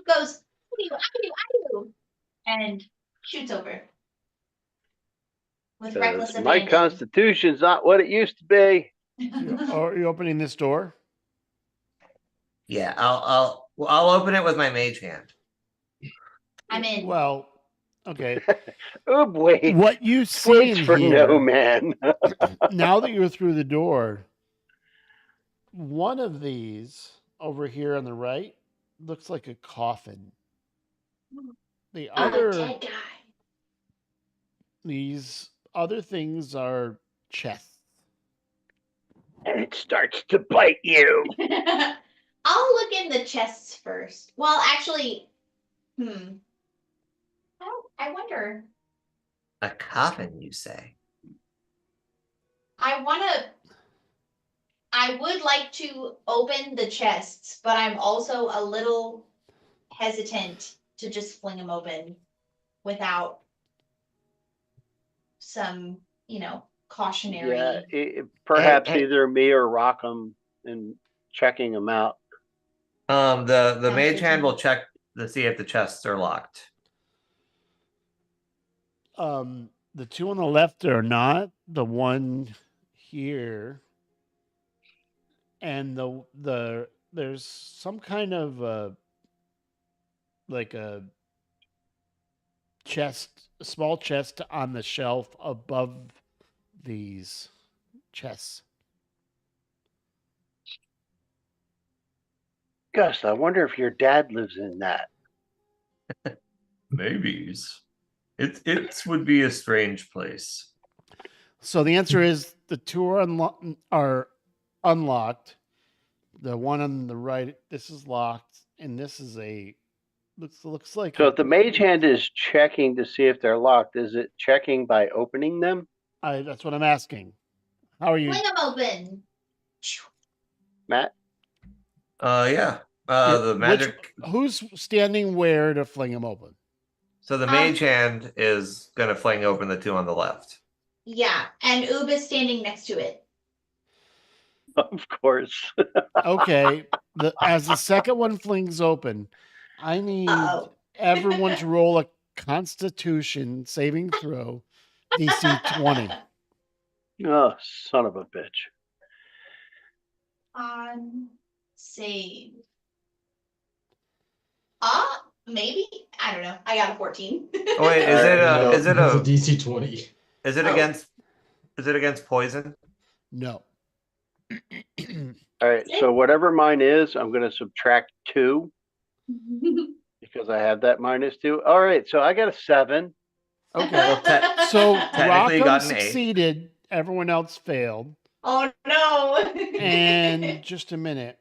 goes? do, and shoots over with 'Cause reckless my abandon. constitution's not what it used to be. Are you opening this door? Yeah, I'll open it with my mage hand. I'm in. Well, okay. Oh, wait. What you see Waits in for here, no man. now that you're through the door, one of these over here on the right looks like a coffin. The A other, dead guy. these other things are chests. And it starts to bite you. I'll look in the chests first. Well, actually, I wonder. A coffin, you say? I would like to open the chests, but I'm also a little hesitant to just fling them open without some, cautionary. Yeah, perhaps Hey. either me or Rockham in checking them out. The Sounds mage good to hand me. will check to see if the chests are locked. The two on the left are not. The one here, and there's some kind of like a chest, a small chest on the shelf above these chests. Gus, I wonder if your dad lives in that. Maybes. It would be a strange place. So the answer is the two are unlocked. The one on the right, this is locked, and this is looks like. So if the mage hand is checking to see if they're locked, is it checking by opening them? That's what I'm asking. How are you? Fling them open. Matt? Yeah. The magic. Who's standing where to fling them open? So the mage hand is gonna fling open the two on the left. Yeah, and Oob is standing next to it. Of course. Okay. As the second one flings open, I need Uh-oh. everyone to roll a Constitution saving throw, DC 20. Oh, son of a bitch. On save. Maybe? I don't know. I got a 14. Oh wait, is it No, is it it's a DC 20? is it Oh. against poison? No. All right, so whatever mine is, I'm going to subtract 2 because I have that -2. All right, so I got a 7. Okay. Well, So Technically you Rockham got an 8. succeeded. Everyone else failed. Oh no. And just a minute.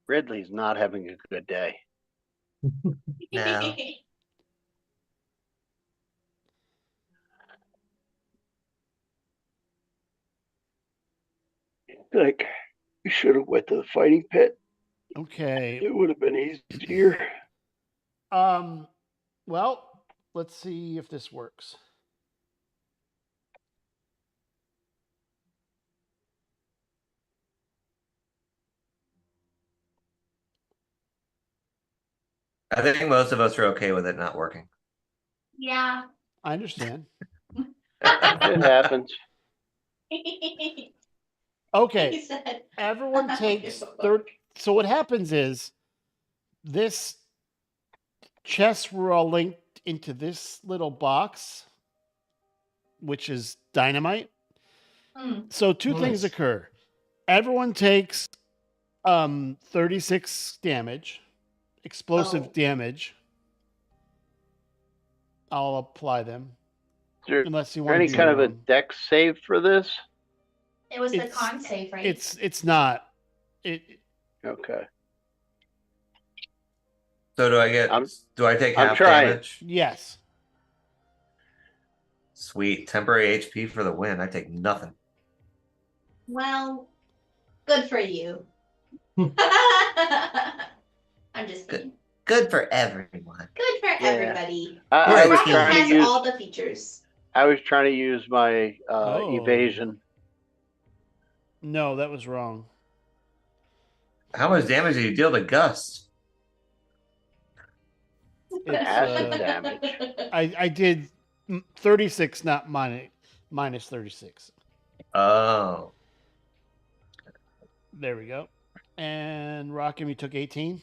Ridley's not having a good day. No. Like, we should have went to the fighting pit. Okay. It would have been easier. Well, let's see if this works. I think most of us are okay with it not working. Yeah. I understand. It happens. Okay. He said. Everyone takes 30. So what happens is this chests were all linked into this little box, which is dynamite. So two things Nice. occur. Everyone takes 36 damage, explosive damage. I'll apply them. Is there Unless you want any to do kind of a your own. dex save for this? It was the It's- con save, right? It's not. Okay. So do I take I'm half trying. damage? Yes. Sweet. Temporary HP for the win. I take nothing. Well, good for you. I'm just kidding. Good for everyone. Good for everybody. I was Rocket trying to has use all the features. I was trying to use my Oh. evasion. No, that was wrong. How much damage did you deal to Gust? It's, Acid damage. I did 36, not minus 36. Oh. There we go. And Rockham, you took 18.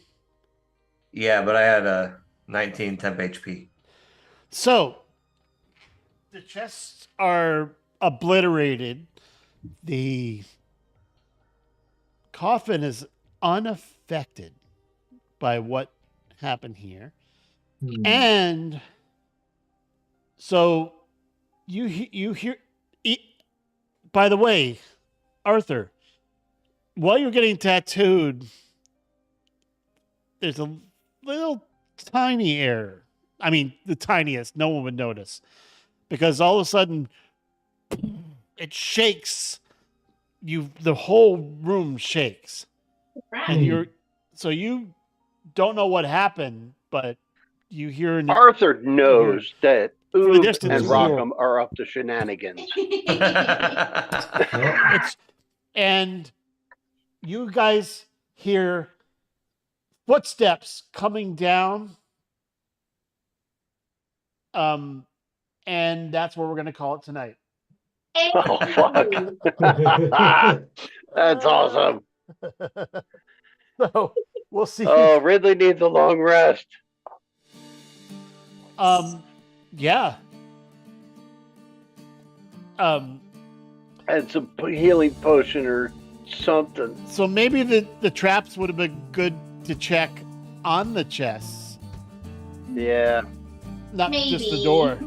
Yeah, but I had a 19 temp HP. So the chests are obliterated. The coffin is unaffected by what happened here. And so you hear. By the way, Arthur, while you're getting tattooed, there's a little tiny error. I mean, the tiniest. No one would notice because all of a sudden it shakes. The whole room shakes, and you don't know what happened, but you hear Arthur knows that the Oob distance, and it's Rockham are up to shenanigans. and you guys hear footsteps coming down. And that's what we're going to call it tonight. Oh, fuck. That's awesome. So we'll see. Oh, Ridley needs a long rest. Yeah. And some healing potion or something. So maybe the traps would have been good to check on the chests, Yeah. not just the Maybe. door.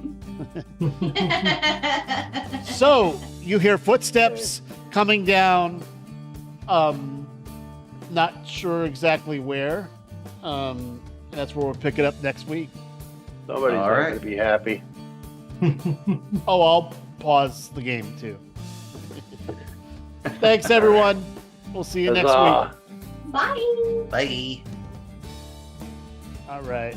So you hear footsteps coming down. Not sure exactly where. That's where we'll pick it up next week. Somebody's All not right. going to be happy. Oh, I'll pause the game too. Thanks, everyone. We'll see you next week. Huzzah. Bye. Bye. All right.